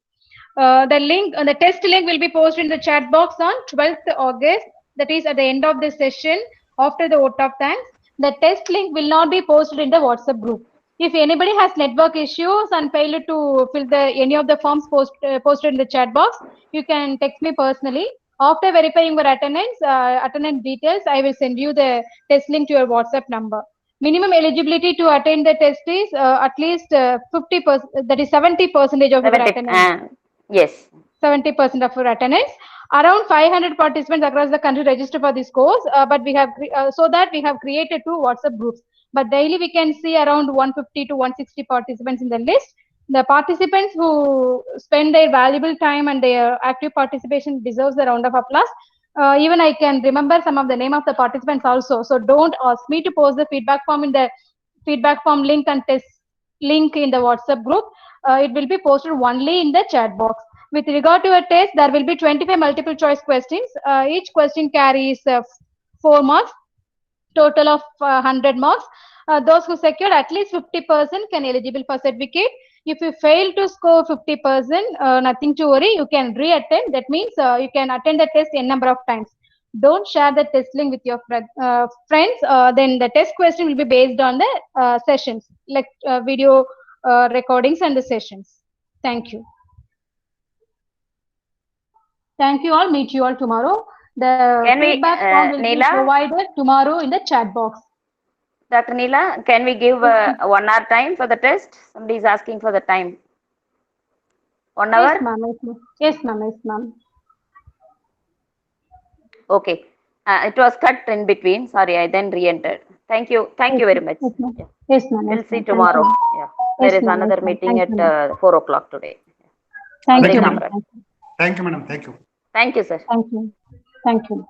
The test link will be posted in the chat box on 12th August, that is at the end of the session after the vote of thanks. The test link will not be posted in the WhatsApp group. If anybody has network issues and failed to fill any of the forms posted in the chat box, you can text me personally. After verifying your attendance details, I will send you the test link to your WhatsApp number. Minimum eligibility to attend the test is at least 50%, that is 70% of your attendance. Yes. 70% of your attendance. Around 500 participants across the country register for this course, but we have so that we have created 2 WhatsApp groups. But daily we can see around 150 to 160 participants in the list. The participants who spend their valuable time and their active participation deserves a round of applause. Even I can remember some of the name of the participants also. So don't ask me to post the feedback form in the feedback form link and test link in the WhatsApp group. It will be posted only in the chat box. With regard to a test, there will be 25 multiple choice questions. Each question carries 4 marks, total of 100 marks. Those who secured at least 50% can eligible for certificate. If you fail to score 50%, nothing to worry, you can re-attend. That means you can attend the test a number of times. Don't share the test link with your friends. Then the test question will be based on the sessions, like video recordings and the sessions. Thank you. Thank you all. Meet you all tomorrow. The feedback form will be provided tomorrow in the chat box. Dr. Neela, can we give 1 hour time for the test? Somebody is asking for the time. 1 hour? Yes, ma'am. Yes, ma'am. Okay. It was cut in between. Sorry, I then re-entered. Thank you. Thank you very much. Yes, ma'am. We'll see tomorrow. Yeah. There is another meeting at 4 o'clock today. Thank you. Thank you, madam. Thank you. Thank you, sir. Thank you. Thank you.